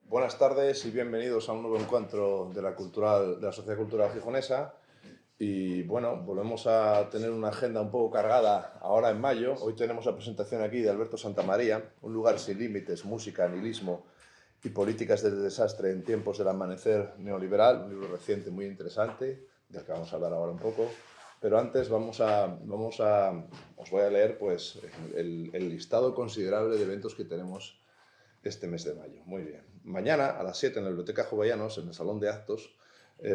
Buenas tardes y bienvenidos a un nuevo encuentro de la Sociedad Cultural Gijonesa. Y bueno, volvemos a tener una agenda un poco cargada ahora en mayo. Hoy tenemos la presentación aquí de Alberto Santamaría, Un lugar sin límites, música, nihilismo y políticas del desastre en tiempos del amanecer neoliberal, un libro reciente muy interesante, del que vamos a hablar ahora un poco. Pero antes os voy a leer pues, el listado considerable de eventos que tenemos este mes de mayo. Muy bien. Mañana a las 7 en la Biblioteca Jovellanos, en el Salón de Actos,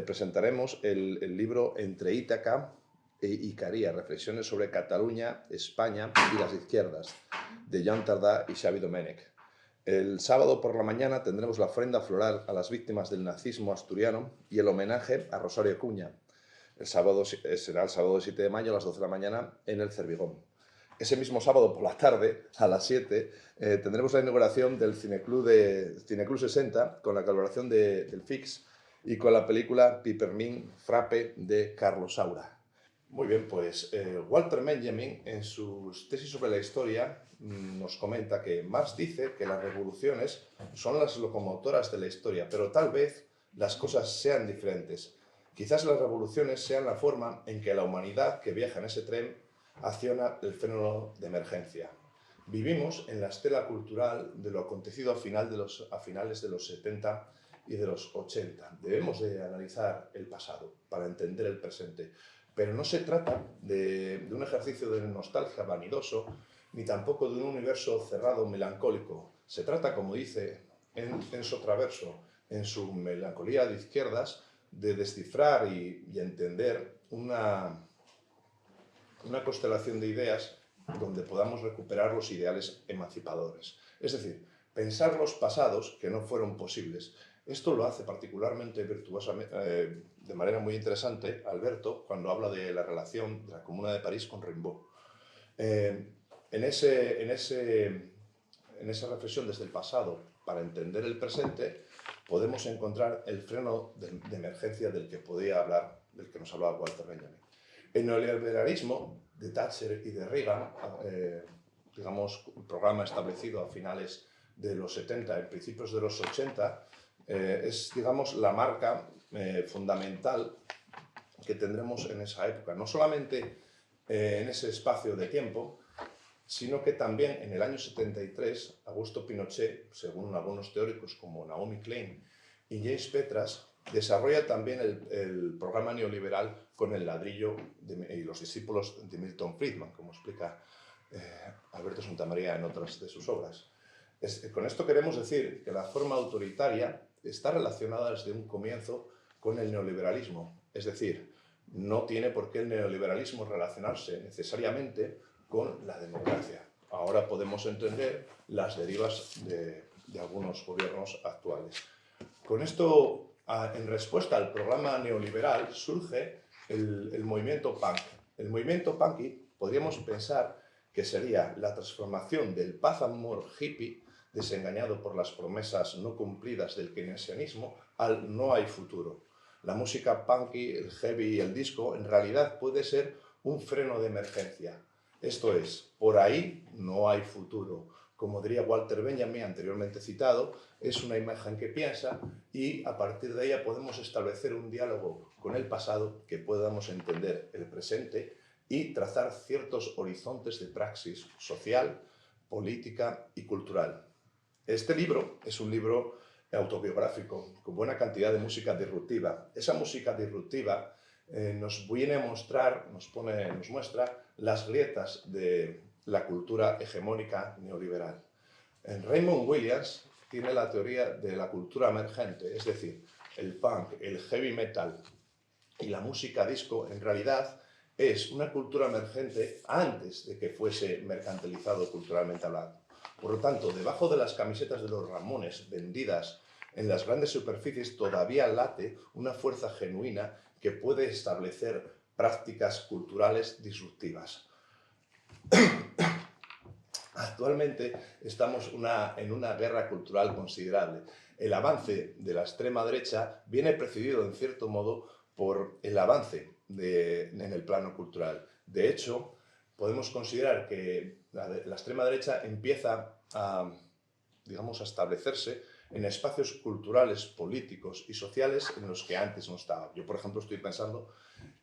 presentaremos el libro Entre Ítaca e Icaría, reflexiones sobre Cataluña, España y las izquierdas, de Jean Tardà y Xavi Domènech. El sábado por la mañana tendremos la ofrenda floral a las víctimas del nazismo asturiano y el homenaje a Rosario Cuña. Será el sábado 7 de mayo a las 12 de la mañana en el Cervigón. Ese mismo sábado por la tarde, a las 7, tendremos la inauguración del Cineclub 60 con la colaboración del FIX y con la película Pipermin Frappe de Carlos Saura. Muy bien, pues Walter Benjamin, en sus tesis sobre la historia, nos comenta que Marx dice que las revoluciones son las locomotoras de la historia, pero tal vez las cosas sean diferentes. Quizás las revoluciones sean la forma en que la humanidad que viaja en ese tren acciona el freno de emergencia. Vivimos en la estela cultural de lo acontecido a finales de los 70 y de los 80. Debemos de analizar el pasado para entender el presente, pero no se trata de un ejercicio de nostalgia vanidoso, ni tampoco de un universo cerrado melancólico. Se trata, como dice Enzo Traverso, en su Melancolía de izquierdas, de descifrar y entender una constelación de ideas donde podamos recuperar los ideales emancipadores. Es decir, pensar los pasados que no fueron posibles. Esto lo hace particularmente virtuosamente, de manera muy interesante, Alberto, cuando habla de la relación de la Comuna de París con Rimbaud. En esa reflexión desde el pasado para entender el presente, podemos encontrar el freno de emergencia del que nos hablaba Walter Benjamin. El neoliberalismo de Thatcher y de Reagan, digamos, un programa establecido a finales de los 70, en principios de los 80, es, digamos, la marca fundamental que tendremos en esa época. No solamente en ese espacio de tiempo, sino que también en el año 73, Augusto Pinochet, según algunos teóricos como Naomi Klein y James Petras, desarrolla también el programa neoliberal con el ladrillo y los discípulos de Milton Friedman, como explica Alberto Santamaría en otras de sus obras. Con esto queremos decir que la forma autoritaria está relacionada desde un comienzo con el neoliberalismo, es decir, no tiene por qué el neoliberalismo relacionarse necesariamente con la democracia. Ahora podemos entender las derivas de algunos gobiernos actuales. Con esto, en respuesta al programa neoliberal, surge el movimiento punk. El movimiento punky podríamos pensar que sería la transformación del paz amor hippie, desengañado por las promesas no cumplidas del keynesianismo, al no hay futuro. La música punky, el heavy y el disco en realidad puede ser un freno de emergencia. Esto es, por ahí no hay futuro. Como diría Walter Benjamin, anteriormente citado, es una imagen que piensa y a partir de ella podemos establecer un diálogo con el pasado que podamos entender el presente y trazar ciertos horizontes de praxis social, política y cultural. Este libro es un libro autobiográfico con buena cantidad de música disruptiva. Esa música disruptiva nos viene a mostrar, nos muestra las grietas de la cultura hegemónica neoliberal. Raymond Williams tiene la teoría de la cultura emergente, es decir, el punk, el heavy metal y la música disco en realidad es una cultura emergente antes de que fuese mercantilizado culturalmente hablando. Por lo tanto, debajo de las camisetas de los Ramones vendidas en las grandes superficies todavía late una fuerza genuina que puede establecer prácticas culturales disruptivas. Actualmente estamos en una guerra cultural considerable. El avance de la extrema derecha viene precedido, en cierto modo, por el avance en el plano cultural. De hecho, podemos considerar que la extrema derecha empieza a, digamos, a establecerse en espacios culturales, políticos y sociales en los que antes no estaba. Yo, por ejemplo, estoy pensando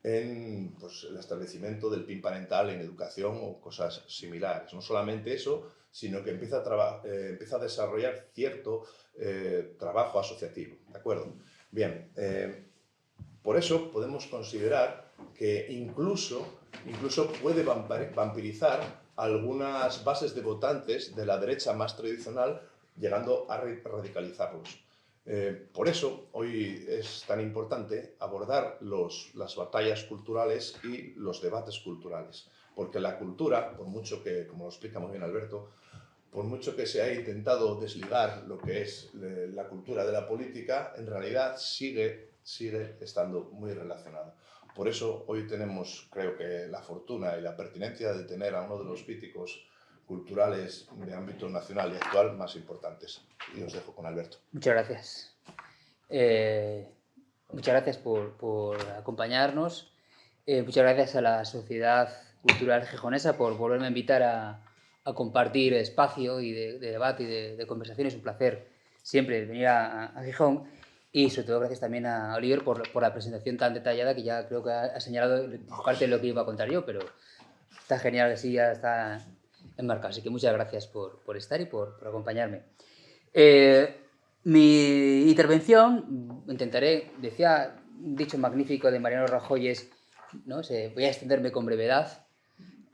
en pues, el establecimiento del PIN parental en educación o cosas similares. No solamente eso, sino que empieza a desarrollar cierto trabajo asociativo. ¿De acuerdo? Bien, por eso podemos considerar que incluso puede vampirizar algunas bases de votantes de la derecha más tradicional, llegando a radicalizarlos. Por eso hoy es tan importante abordar las batallas culturales y los debates culturales, porque la cultura, por mucho que, como lo explica muy bien Alberto, por mucho que se haya intentado desligar lo que es la cultura de la política, en realidad sigue estando muy relacionada. Por eso hoy tenemos, creo que, la fortuna y la pertinencia de tener a uno de los críticos culturales de ámbito nacional y actual más importantes. Y os dejo con Alberto. Muchas gracias. Muchas gracias por acompañarnos. Muchas gracias a la Sociedad Cultural Gijonesa por volverme a invitar a compartir espacio y de debate y de conversación. Es un placer siempre venir a Gijón. Y sobre todo gracias también a Oliver por la presentación tan detallada, que ya creo que ha señalado parte de lo que iba a contar yo, pero está genial, así ya está enmarcado. Así que muchas gracias por estar y por acompañarme. Mi intervención, intentaré, decía un dicho magnífico de Mariano Rajoy, ¿no? Voy a extenderme con brevedad.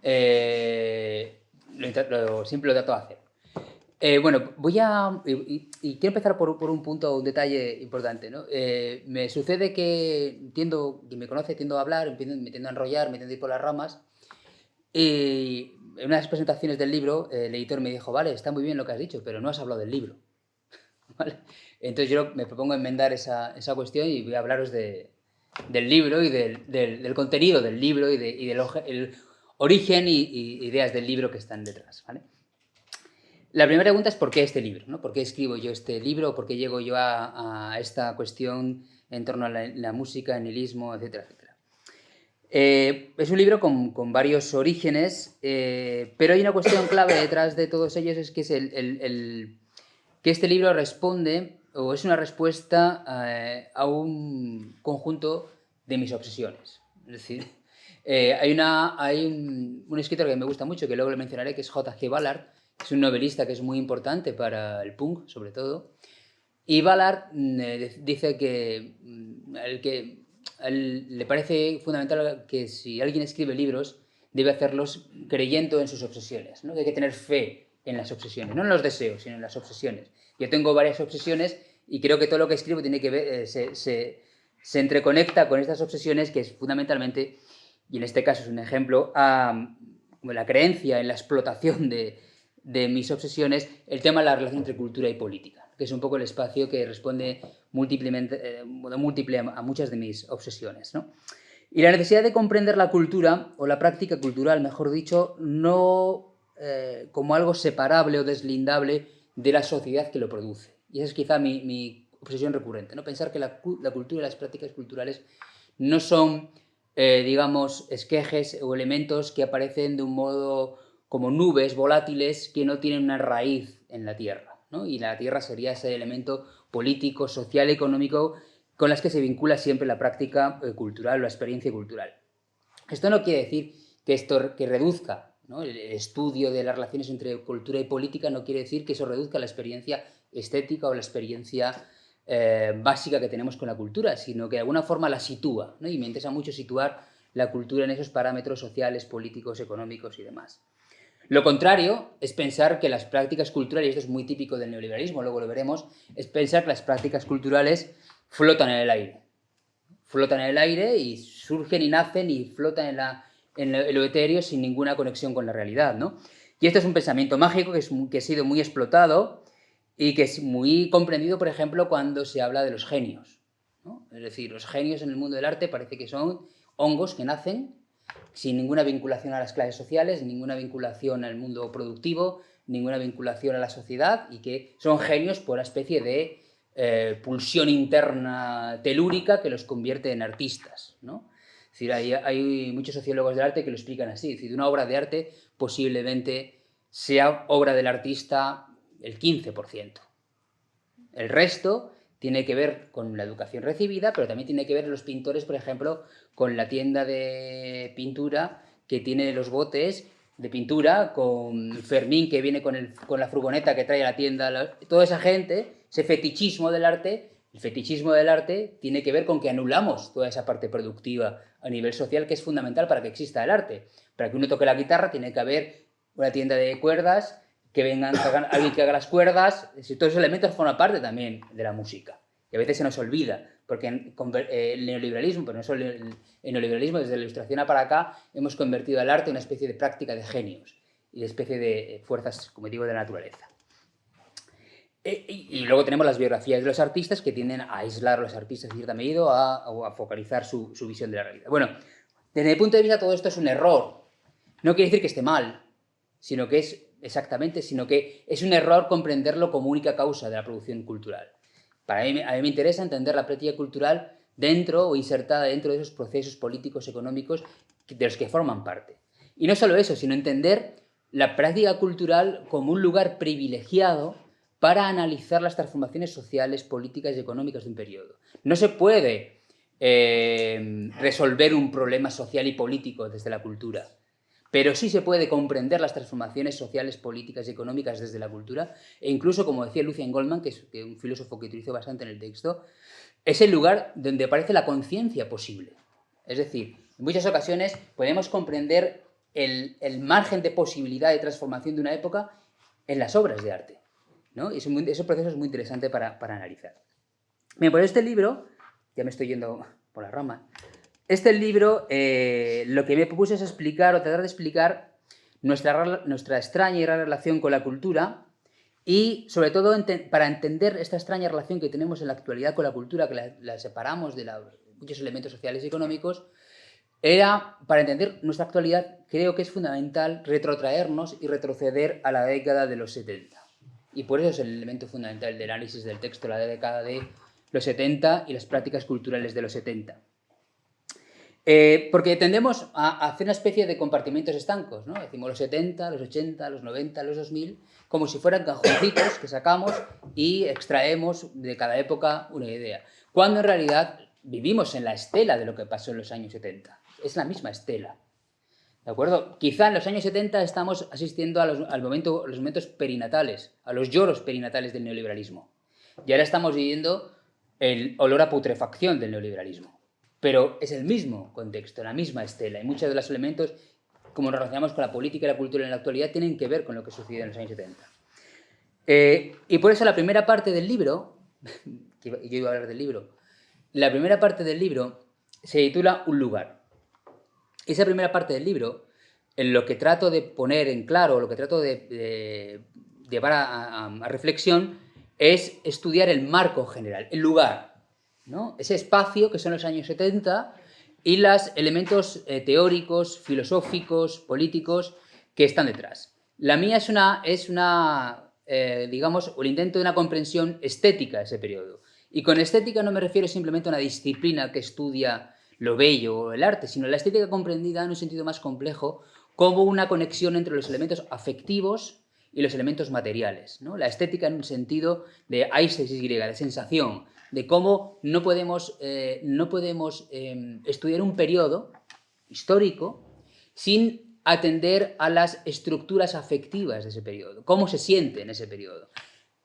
Siempre lo trato de hacer. Bueno, y quiero empezar por un punto, un detalle importante, ¿no? Me sucede que quien me conoce, tiendo a hablar, me tiendo a enrollar, me tiendo a ir por las ramas. Y en unas presentaciones del libro, el editor me dijo, vale, está muy bien lo que has dicho, pero no has hablado del libro. ¿Vale? Entonces yo me propongo enmendar esa cuestión y voy a hablaros del libro y del contenido del libro y del origen y ideas del libro que están detrás, ¿vale? La primera pregunta es ¿por qué este libro? ¿No? ¿Por qué escribo yo este libro? ¿Por qué llego yo a esta cuestión en torno a la música, el nihilismo, etcétera, etcétera? Es un libro con varios orígenes, pero hay una cuestión clave detrás de todos ellos, es que es que este libro responde, o es una respuesta a un conjunto de mis obsesiones. Es decir, hay un escritor que me gusta mucho, que luego le mencionaré, que es J.G. Ballard, que es un novelista que es muy importante para el punk, sobre todo. Y Ballard dice que a él le parece fundamental que si alguien escribe libros, debe hacerlos creyendo en sus obsesiones, ¿no? Que hay que tener fe en las obsesiones, no en los deseos, sino en las obsesiones. Yo tengo varias obsesiones y creo que todo lo que escribo tiene que ver, se entreconecta con estas obsesiones, que es fundamentalmente, y en este caso es un ejemplo, la creencia en la explotación de mis obsesiones, el tema de la relación entre cultura y política, que es un poco el espacio que responde múltiple a muchas de mis obsesiones, ¿no? Y la necesidad de comprender la cultura, o la práctica cultural, mejor dicho, no como algo separable o deslindable de la sociedad que lo produce. Y esa es quizá mi obsesión recurrente, ¿no? Pensar que la cultura y las prácticas culturales no son, digamos, esquejes o elementos que aparecen de un modo como nubes volátiles que no tienen una raíz en la Tierra, ¿no? Y la Tierra sería ese elemento político, social, económico con las que se vincula siempre la práctica cultural o la experiencia cultural. Esto no quiere decir que reduzca, ¿no? El estudio de las relaciones entre cultura y política no quiere decir que eso reduzca la experiencia estética o la experiencia básica que tenemos con la cultura, sino que de alguna forma la sitúa, ¿no? Y me interesa mucho situar la cultura en esos parámetros sociales, políticos, económicos y demás. Lo contrario es pensar que las prácticas culturales, y esto es muy típico del neoliberalismo, luego lo veremos, es pensar que las prácticas culturales flotan en el aire. Flotan en el aire y surgen y nacen y flotan en lo etéreo sin ninguna conexión con la realidad, ¿no? Y este es un pensamiento mágico que ha sido muy explotado y que es muy comprendido, por ejemplo, cuando se habla de los genios, ¿no? Es decir, los genios en el mundo del arte parece que son hongos que nacen sin ninguna vinculación a las clases sociales, ninguna vinculación al mundo productivo, ninguna vinculación a la sociedad, y que son genios por una especie de pulsión interna telúrica que los convierte en artistas, ¿no? Es decir, hay muchos sociólogos del arte que lo explican así. Es decir, una obra de arte posiblemente sea obra del artista el 15%. El resto tiene que ver con la educación recibida, pero también tiene que ver los pintores, por ejemplo, con la tienda de pintura que tiene los botes de pintura, con Fermín que viene con la furgoneta que trae a la tienda, toda esa gente, ese fetichismo del arte. El fetichismo del arte tiene que ver con que anulamos toda esa parte productiva a nivel social que es fundamental para que exista el arte. Para que uno toque la guitarra tiene que haber una tienda de cuerdas, que vengan, alguien que haga las cuerdas, todos esos elementos forman parte también de la música. Y a veces se nos olvida, porque el neoliberalismo, pero no solo el neoliberalismo, desde la Ilustración para acá, hemos convertido el arte en una especie de práctica de genios y de especie de fuerzas, como digo, de la naturaleza. Y luego tenemos las biografías de los artistas que tienden a aislar a los artistas en cierta medida o a focalizar su visión de la realidad. Bueno, desde mi punto de vista todo esto es un error. No quiere decir que esté mal, sino que es un error comprenderlo como única causa de la producción cultural. A mí me interesa entender la práctica cultural dentro o insertada dentro de esos procesos políticos, económicos de los que forman parte. Y no solo eso, sino entender la práctica cultural como un lugar privilegiado para analizar las transformaciones sociales, políticas y económicas de un periodo. No se puede resolver un problema social y político desde la cultura, pero sí se puede comprender las transformaciones sociales, políticas y económicas desde la cultura, e incluso, como decía Lucien Goldman, que es un filósofo que utilizo bastante en el texto, es el lugar donde aparece la conciencia posible. Es decir, en muchas ocasiones podemos comprender el margen de posibilidad de transformación de una época en las obras de arte, ¿no? Y ese proceso es muy interesante para analizar. Bien, pues este libro, ya me estoy yendo por la rama, este libro lo que me propuse es explicar o tratar de explicar nuestra extraña y rara relación con la cultura y, sobre todo, para entender esta extraña relación que tenemos en la actualidad con la cultura, que la separamos de muchos elementos sociales y económicos, para entender nuestra actualidad, creo que es fundamental retrotraernos y retroceder a la década de los 70. Y por eso es el elemento fundamental del análisis del texto, la década de los 70 y las prácticas culturales de los 70. Porque tendemos a hacer una especie de compartimentos estancos, ¿no? Decimos los 70, los 80, los 90, los 2000, como si fueran cajoncitos que sacamos y extraemos de cada época una idea. Cuando en realidad vivimos en la estela de lo que pasó en los años 70. Es la misma estela. ¿De acuerdo? Quizá en los años 70 estamos asistiendo a los momentos perinatales, a los lloros perinatales del neoliberalismo. Y ahora estamos viviendo el olor a putrefacción del neoliberalismo. Pero es el mismo contexto, la misma estela. Y muchos de los elementos, como nos relacionamos con la política y la cultura en la actualidad, tienen que ver con lo que sucedió en los años 70. Y por eso la primera parte del libro, yo iba a hablar del libro, la primera parte del libro se titula Un lugar. Esa primera parte del libro, en lo que trato de poner en claro, lo que trato de llevar a reflexión, es estudiar el marco general, el lugar, ¿no? Ese espacio que son los años 70 y los elementos teóricos, filosóficos, políticos que están detrás. La mía es digamos, el intento de una comprensión estética de ese periodo. Y con estética no me refiero simplemente a una disciplina que estudia lo bello o el arte, sino la estética comprendida en un sentido más complejo como una conexión entre los elementos afectivos y los elementos materiales, ¿no? La estética en un sentido de aistesis griega, de sensación, de cómo no podemos estudiar un periodo histórico sin atender a las estructuras afectivas de ese periodo, cómo se siente en ese periodo,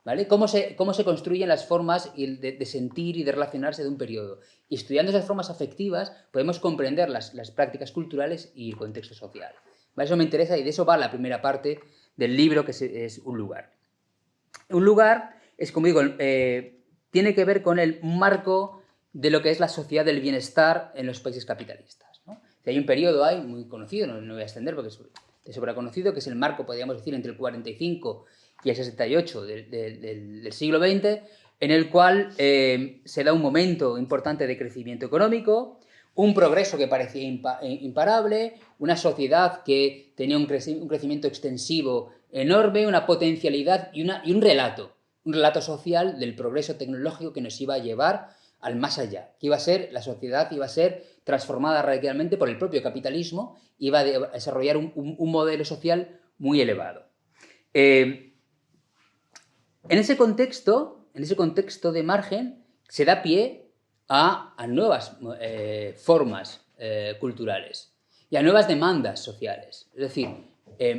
¿vale? Cómo se construyen las formas de sentir y de relacionarse de un periodo. Y estudiando esas formas afectivas podemos comprender las prácticas culturales y el contexto social, ¿vale? Eso me interesa y de eso va la primera parte del libro, que es Un lugar. Un lugar es, como digo, tiene que ver con el marco de lo que es la sociedad del bienestar en los países capitalistas, ¿no? Hay un periodo ahí muy conocido, no voy a extender porque es sobra conocido, que es el marco, podríamos decir, entre el 45 y el 68 del siglo XX, en el cual se da un momento importante de crecimiento económico, un progreso que parecía imparable, una sociedad que tenía un crecimiento extensivo enorme, una potencialidad y un relato social del progreso tecnológico que nos iba a llevar al más allá, que la sociedad iba a ser transformada radicalmente por el propio capitalismo, iba a desarrollar un modelo social muy elevado. En ese contexto, en ese contexto de margen, se da pie a nuevas formas culturales y a nuevas demandas sociales. Es decir,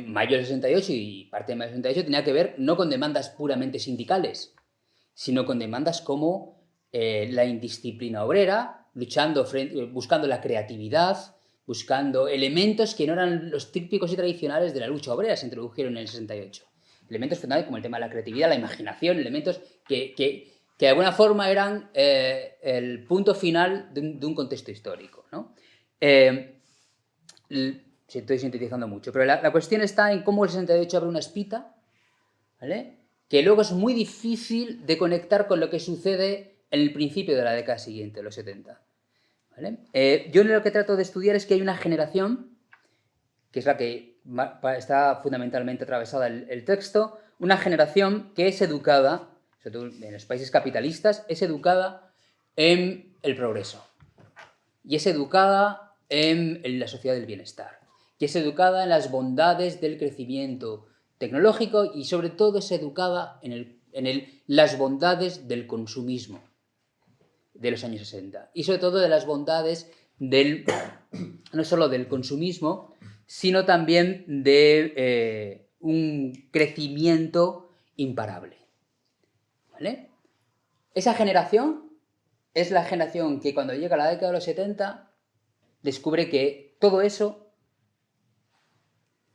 mayo del 68 y parte de mayo del 68 tenía que ver no con demandas puramente sindicales, sino con demandas como la indisciplina obrera, buscando la creatividad, buscando elementos que no eran los típicos y tradicionales de la lucha obrera, se introdujeron en el 68. Elementos fundamentales como el tema de la creatividad, la imaginación, elementos que de alguna forma eran el punto final de un contexto histórico, ¿no? Estoy sintetizando mucho, pero la cuestión está en cómo el 68 abre una espita, ¿vale?, que luego es muy difícil de conectar con lo que sucede en el principio de la década siguiente, los 70. ¿Vale? Yo lo que trato de estudiar es que hay una generación, que es la que está fundamentalmente atravesada el texto, una generación que es educada, sobre todo en los países capitalistas, es educada en el progreso, y es educada en la sociedad del bienestar, y es educada en las bondades del crecimiento tecnológico, y sobre todo es educada en las bondades del consumismo de los años 60, y sobre todo de las bondades no solo del consumismo, sino también de un crecimiento imparable. ¿Vale? Esa generación es la generación que cuando llega a la década de los 70 descubre que todo eso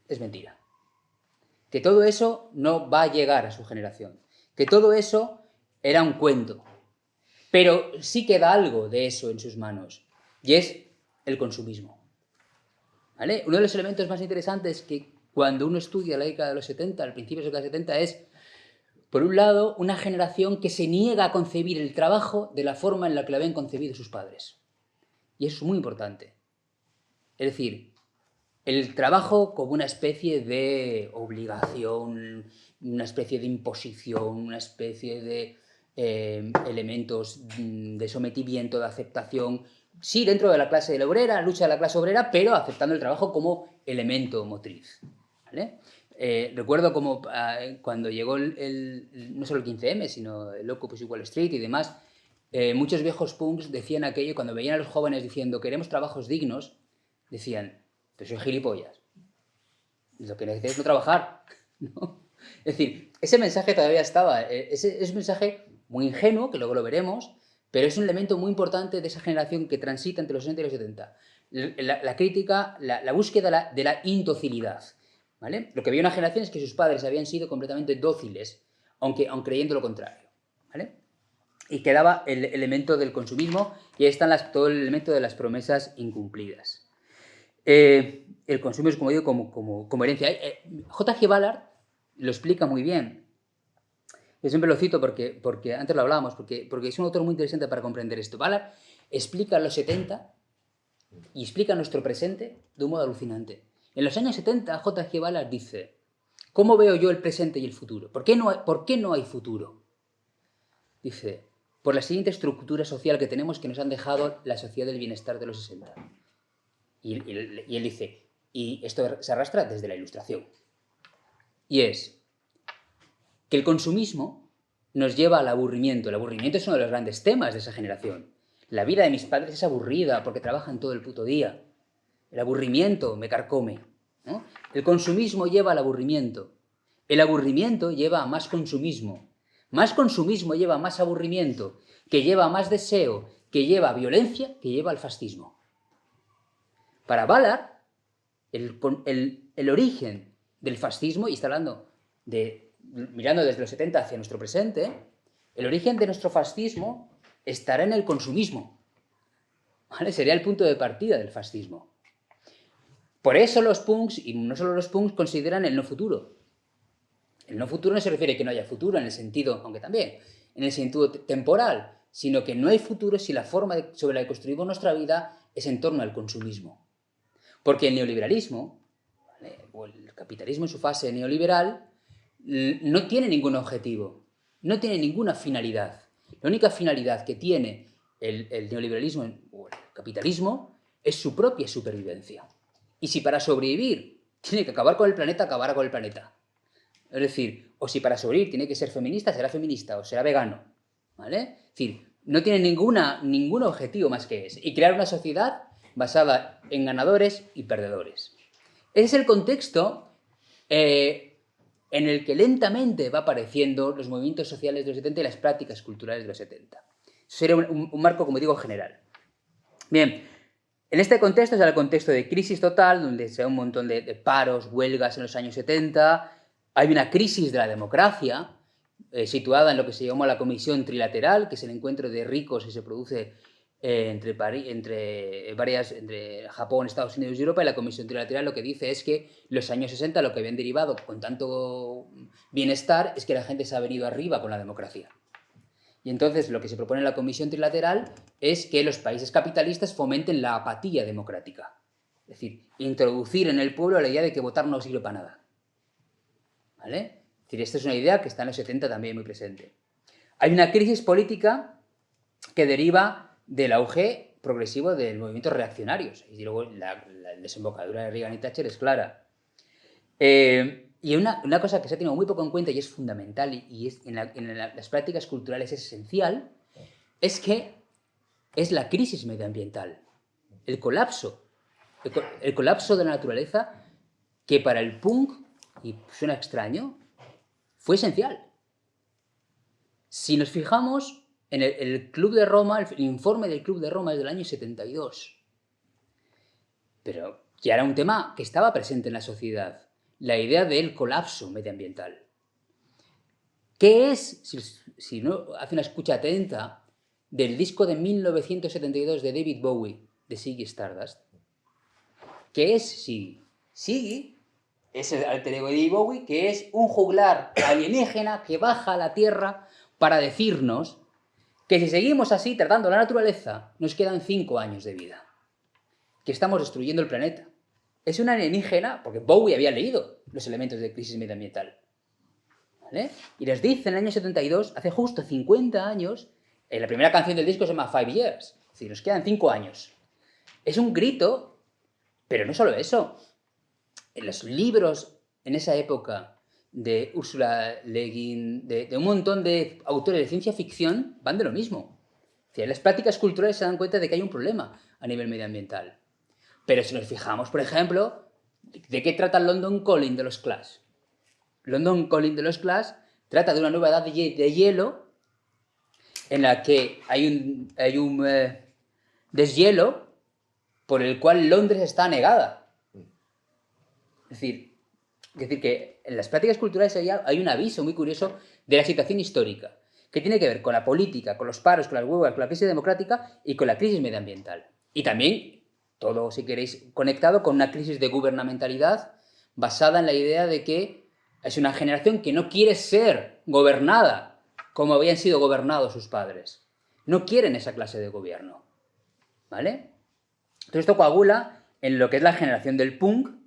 es mentira, que todo eso no va a llegar a su generación, que todo eso era un cuento. Pero sí queda algo de eso en sus manos, y es el consumismo. ¿Vale? Uno de los elementos más interesantes que cuando uno estudia la década de los 70, al principio de la década de los 70, es, por un lado, una generación que se niega a concebir el trabajo de la forma en la que lo habían concebido sus padres. Y eso es muy importante. Es decir, el trabajo como una especie de obligación, una especie de imposición, una especie de elementos de sometimiento, de aceptación, sí, dentro de la clase obrera, lucha de la clase obrera, pero aceptando el trabajo como elemento motriz. ¿Vale? Recuerdo como cuando llegó no solo el 15M, sino el Occupy Wall Street y demás, muchos viejos punks decían aquello, cuando veían a los jóvenes diciendo queremos trabajos dignos, decían, pero soy gilipollas, lo que necesitas es no trabajar, ¿no? Es decir, ese mensaje todavía estaba, es un mensaje muy ingenuo, que luego lo veremos, pero es un elemento muy importante de esa generación que transita entre los 60 y los 70. La crítica, la búsqueda de la indocilidad. ¿Vale? Lo que veía una generación es que sus padres habían sido completamente dóciles, aunque creyendo lo contrario. ¿Vale? Y quedaba el elemento del consumismo, y ahí están todo el elemento de las promesas incumplidas. El consumo es, como digo, como herencia. J.G. Ballard lo explica muy bien. Yo siempre lo cito porque antes lo hablábamos, porque es un autor muy interesante para comprender esto. Ballard explica los 70 y explica nuestro presente de un modo alucinante. En los años 70, J.G. Ballard dice, ¿cómo veo yo el presente y el futuro? ¿Por qué no hay futuro? Dice, por la siguiente estructura social que tenemos que nos han dejado la sociedad del bienestar de los 60. Y él dice, y esto se arrastra desde la Ilustración. Y es que el consumismo nos lleva al aburrimiento. El aburrimiento es uno de los grandes temas de esa generación. La vida de mis padres es aburrida porque trabajan todo el puto día. El aburrimiento me carcome, ¿no? El consumismo lleva al aburrimiento. El aburrimiento lleva a más consumismo. Más consumismo lleva a más aburrimiento, que lleva a más deseo, que lleva a violencia, que lleva al fascismo. Para Ballard, el origen del fascismo, y está hablando mirando desde los 70 hacia nuestro presente, el origen de nuestro fascismo estará en el consumismo. ¿Vale? Sería el punto de partida del fascismo. Por eso los punks, y no solo los punks, consideran el no futuro. El no futuro no se refiere a que no haya futuro en el sentido, aunque también, en el sentido temporal, sino que no hay futuro si la forma sobre la que construimos nuestra vida es en torno al consumismo. Porque el neoliberalismo, ¿vale?, o el capitalismo en su fase neoliberal, no tiene ningún objetivo, no tiene ninguna finalidad. La única finalidad que tiene el neoliberalismo o el capitalismo es su propia supervivencia. Y si para sobrevivir tiene que acabar con el planeta, acabará con el planeta. Es decir, o si para sobrevivir tiene que ser feminista, será feminista o será vegano, ¿vale? Es decir, no tiene ningún objetivo más que ese, y crear una sociedad basada en ganadores y perdedores. Ese es el contexto en el que lentamente va apareciendo los movimientos sociales de los 70 y las prácticas culturales de los 70. Eso sería un marco, como digo, general. Bien, en este contexto es el contexto de crisis total, donde se da un montón de paros, huelgas en los años 70, hay una crisis de la democracia, situada en lo que se llamó la Comisión Trilateral, que es el encuentro de ricos que se produce entre Japón, Estados Unidos y Europa, y la Comisión Trilateral lo que dice es que los años 60 lo que habían derivado con tanto bienestar es que la gente se ha venido arriba con la democracia. Y entonces lo que se propone en la Comisión Trilateral es que los países capitalistas fomenten la apatía democrática. Es decir, introducir en el pueblo la idea de que votar no sirve para nada. ¿Vale? Es decir, esta es una idea que está en los 70 también muy presente. Hay una crisis política que deriva del auge progresivo de movimientos reaccionarios. Y luego la desembocadura de Reagan y Thatcher es clara. Y una cosa que se ha tenido muy poco en cuenta y es fundamental y es en las prácticas culturales es esencial, es que es la crisis medioambiental, el colapso de la naturaleza que para el punk, y suena extraño, fue esencial. Si nos fijamos en el Club de Roma, el informe del Club de Roma es del año 72, pero ya era un tema que estaba presente en la sociedad. La idea del colapso medioambiental. ¿Qué es, si no hace una escucha atenta, del disco de 1972 de David Bowie, de Ziggy Stardust? ¿Qué es Ziggy? Ziggy es el alter ego de David Bowie, que es un juglar alienígena que baja a la Tierra para decirnos que si seguimos así tratando la naturaleza, nos quedan 5 años de vida, que estamos destruyendo el planeta. Es un alienígena, porque Bowie había leído los elementos de crisis medioambiental, ¿vale? Y les dice en el año 72, hace justo 50 años, la primera canción del disco se llama 5 Years, es decir, nos quedan 5 años. Es un grito, pero no solo eso. En los libros, en esa época, de Ursula Le Guin, de un montón de autores de ciencia ficción, van de lo mismo. Es decir, las prácticas culturales se dan cuenta de que hay un problema a nivel medioambiental. Pero si nos fijamos, por ejemplo, ¿de qué trata el London Calling de los Clash? London Calling de los Clash trata de una nueva edad de hielo en la que hay un deshielo por el cual Londres está anegada. Es decir que en las prácticas culturales hay un aviso muy curioso de la situación histórica, que tiene que ver con la política, con los paros, con las huelgas, con la crisis democrática y con la crisis medioambiental. Y también todo, si queréis, conectado con una crisis de gubernamentalidad basada en la idea de que es una generación que no quiere ser gobernada como habían sido gobernados sus padres. No quieren esa clase de gobierno, ¿vale? Entonces esto coagula en lo que es la generación del punk,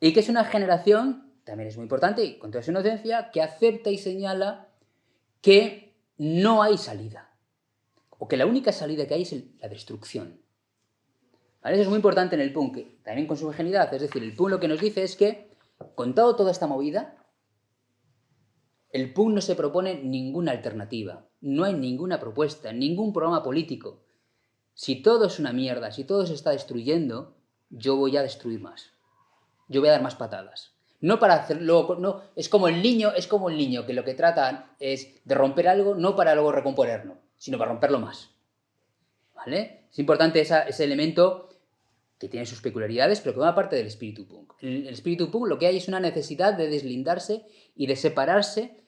y que es una generación, también es muy importante, y con toda su inocencia, que acepta y señala que no hay salida, o que la única salida que hay es la destrucción. ¿Vale? Eso es muy importante en el punk, también con su ingenuidad. Es decir, el punk lo que nos dice es que, contado toda esta movida, el punk no se propone ninguna alternativa, no hay ninguna propuesta, ningún programa político. Si todo es una mierda, si todo se está destruyendo, yo voy a destruir más. Yo voy a dar más patadas. No para hacerlo, no, es como el niño que lo que trata es de romper algo, no para luego recomponerlo, sino para romperlo más. ¿Vale? Es importante ese elemento que tiene sus peculiaridades, pero que forma parte del espíritu punk. En el espíritu punk lo que hay es una necesidad de deslindarse y de separarse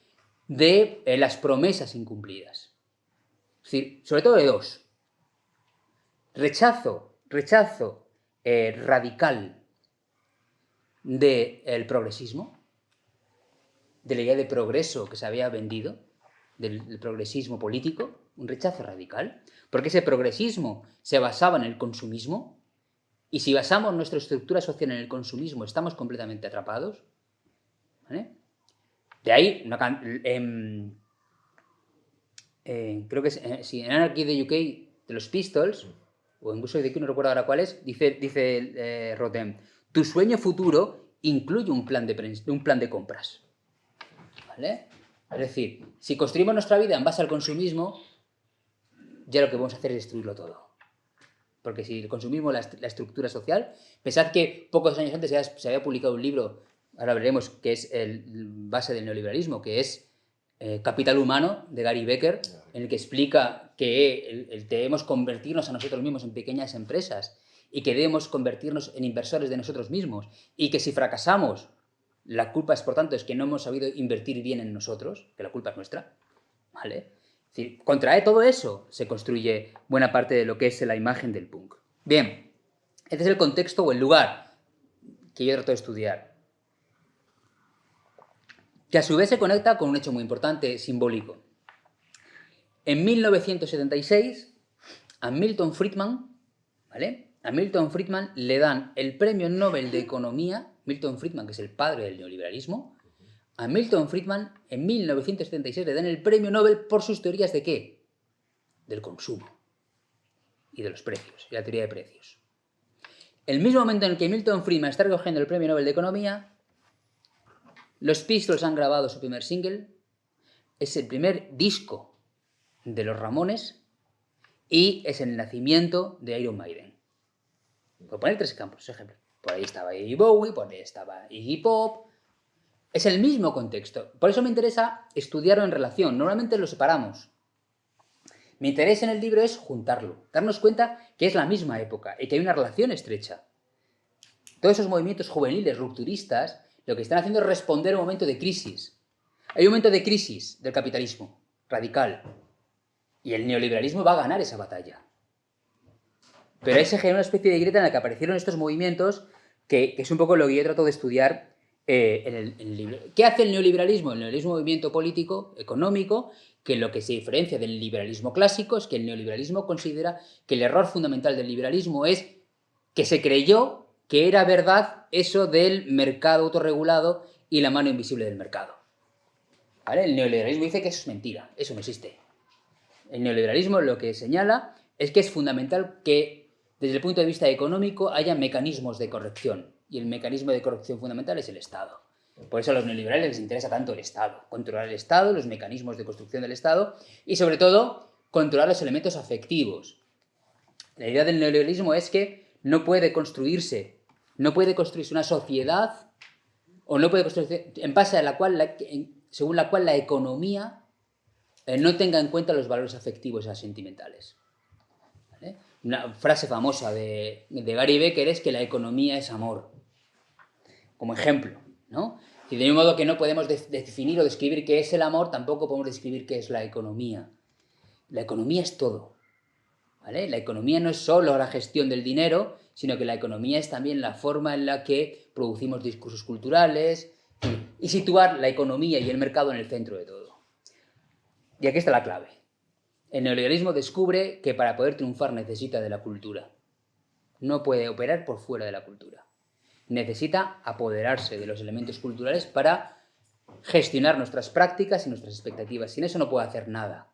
de las promesas incumplidas. Es decir, sobre todo de dos. Rechazo radical del progresismo, de la idea de progreso que se había vendido, del progresismo político, un rechazo radical, porque ese progresismo se basaba en el consumismo, y si basamos nuestra estructura social en el consumismo, estamos completamente atrapados, ¿vale? De ahí, creo que es en Anarchy the UK de los Pistols, o incluso de aquí no recuerdo ahora cuál es, dice Rotem, tu sueño futuro incluye un plan de compras. ¿vale? Es decir, si construimos nuestra vida en base al consumismo, ya lo que vamos a hacer es destruirlo todo. Porque si el consumismo es la estructura social, pensad que pocos años antes se había publicado un libro, ahora veremos, que es el base del neoliberalismo, que es Capital Humano, de Gary Becker, en el que explica que debemos convertirnos a nosotros mismos en pequeñas empresas y que debemos convertirnos en inversores de nosotros mismos y que si fracasamos, la culpa es, por tanto, es que no hemos sabido invertir bien en nosotros, que la culpa es nuestra, ¿vale? Es decir, contra todo eso se construye buena parte de lo que es la imagen del punk. Bien, este es el contexto o el lugar que yo trato de estudiar, que a su vez se conecta con un hecho muy importante, simbólico. En 1976, a Milton Friedman, ¿vale? A Milton Friedman le dan el Premio Nobel de Economía, Milton Friedman, que es el padre del neoliberalismo. A Milton Friedman, en 1976, le dan el Premio Nobel por sus teorías ¿de qué? Del consumo y de los precios, y la teoría de precios. El mismo momento en el que Milton Friedman está recogiendo el Premio Nobel de Economía, los Pistols han grabado su primer single, es el primer disco de los Ramones y es el nacimiento de Iron Maiden. Voy a poner tres ejemplos. Por ahí estaba Iggy Bowie, por ahí estaba Iggy Pop. Es el mismo contexto. Por eso me interesa estudiarlo en relación. Normalmente lo separamos. Mi interés en el libro es juntarlo, darnos cuenta que es la misma época y que hay una relación estrecha. Todos esos movimientos juveniles, rupturistas, lo que están haciendo es responder a un momento de crisis. Hay un momento de crisis del capitalismo radical y el neoliberalismo va a ganar esa batalla. Pero ahí se genera una especie de grieta en la que aparecieron estos movimientos que es un poco lo que yo trato de estudiar en el libro. ¿Qué hace el neoliberalismo? El neoliberalismo es un movimiento político, económico, que lo que se diferencia del liberalismo clásico es que el neoliberalismo considera que el error fundamental del liberalismo es que se creyó que era verdad eso del mercado autorregulado y la mano invisible del mercado. ¿Vale? El neoliberalismo dice que eso es mentira, eso no existe. El neoliberalismo lo que señala es que es fundamental que desde el punto de vista económico haya mecanismos de corrección, y el mecanismo de corrección fundamental es el Estado. Por eso a los neoliberales les interesa tanto el Estado, controlar el Estado, los mecanismos de construcción del Estado y sobre todo controlar los elementos afectivos. La idea del neoliberalismo es que no puede construirse una sociedad o no puede construirse en base a la cual, según la cual la economía no tenga en cuenta los valores afectivos y sentimentales. ¿Vale? Una frase famosa de Gary Becker es que la economía es amor, como ejemplo, ¿no? Y de un modo que no podemos definir o describir qué es el amor, tampoco podemos describir qué es la economía. La economía es todo, ¿vale? La economía no es solo la gestión del dinero, sino que la economía es también la forma en la que producimos discursos culturales y situar la economía y el mercado en el centro de todo. Y aquí está la clave. El neoliberalismo descubre que para poder triunfar necesita de la cultura. No puede operar por fuera de la cultura. Necesita apoderarse de los elementos culturales para gestionar nuestras prácticas y nuestras expectativas. Sin eso no puede hacer nada.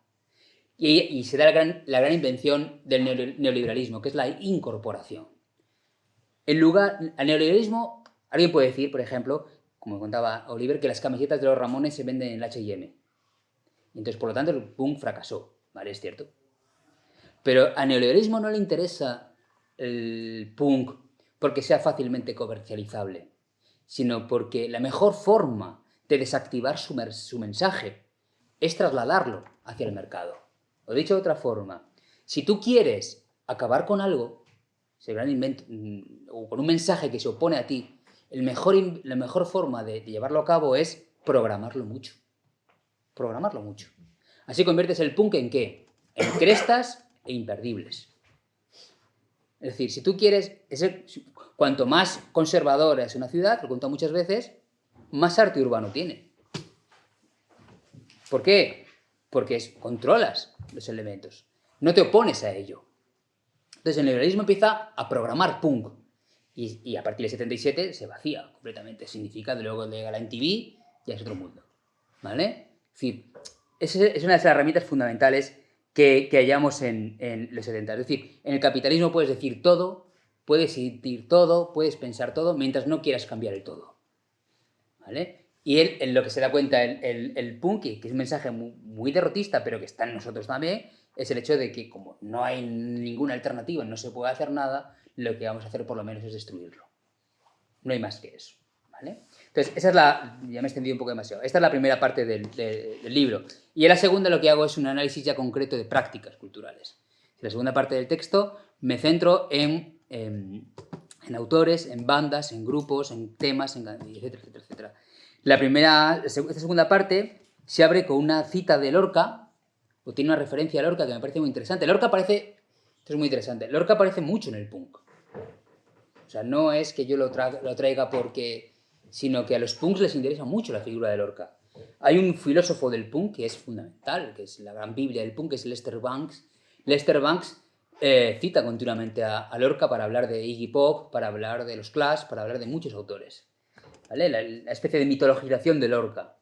Y se da la gran invención del neoliberalismo, que es la incorporación. Al neoliberalismo, alguien puede decir, por ejemplo, como contaba Oliver, que las camisetas de los Ramones se venden en el H&M. Entonces, por lo tanto, el punk fracasó. ¿Vale? Es cierto. Pero al neoliberalismo no le interesa el punk porque sea fácilmente comercializable, sino porque la mejor forma de desactivar su mensaje es trasladarlo hacia el mercado. O dicho de otra forma, si tú quieres acabar con algo, o con un mensaje que se opone a ti, la mejor forma de llevarlo a cabo es programarlo mucho. Programarlo mucho. Así conviertes el punk ¿en qué? En crestas e imperdibles. Es decir, si tú quieres, cuanto más conservadora es una ciudad, lo he contado muchas veces, más arte urbano tiene. ¿Por qué? Porque controlas los elementos, no te opones a ello. Entonces el neoliberalismo empieza a programar punk y a partir del 77 se vacía completamente. Significa que luego llega la MTV, ya es otro mundo. ¿Vale? Es decir, es una de las herramientas fundamentales que hallamos en los 70. Es decir, en el capitalismo puedes decir todo, puedes sentir todo, puedes pensar todo, mientras no quieras cambiar el todo. ¿Vale? Y él, en lo que se da cuenta el punk, que es un mensaje muy derrotista, pero que está en nosotros también, es el hecho de que como no hay ninguna alternativa, no se puede hacer nada, lo que vamos a hacer por lo menos es destruirlo. No hay más que eso, ¿vale? Entonces, esa es la... Ya me he extendido un poco demasiado. Esta es la primera parte del libro. Y en la segunda lo que hago es un análisis ya concreto de prácticas culturales. En la segunda parte del texto me centro en autores, en bandas, en grupos, en temas, etcétera, etcétera, etcétera. Esta segunda parte se abre con una cita de Lorca, o tiene una referencia a Lorca que me parece muy interesante. Lorca aparece... Esto es muy interesante. Lorca aparece mucho en el punk. O sea, no es que yo lo traiga porque... sino que a los punks les interesa mucho la figura de Lorca. Hay un filósofo del punk que es fundamental, que es la gran biblia del punk, que es Lester Bangs. Lester Bangs cita continuamente a Lorca para hablar de Iggy Pop, para hablar de los Clash, para hablar de muchos autores. ¿Vale? La especie de mitologización de Lorca.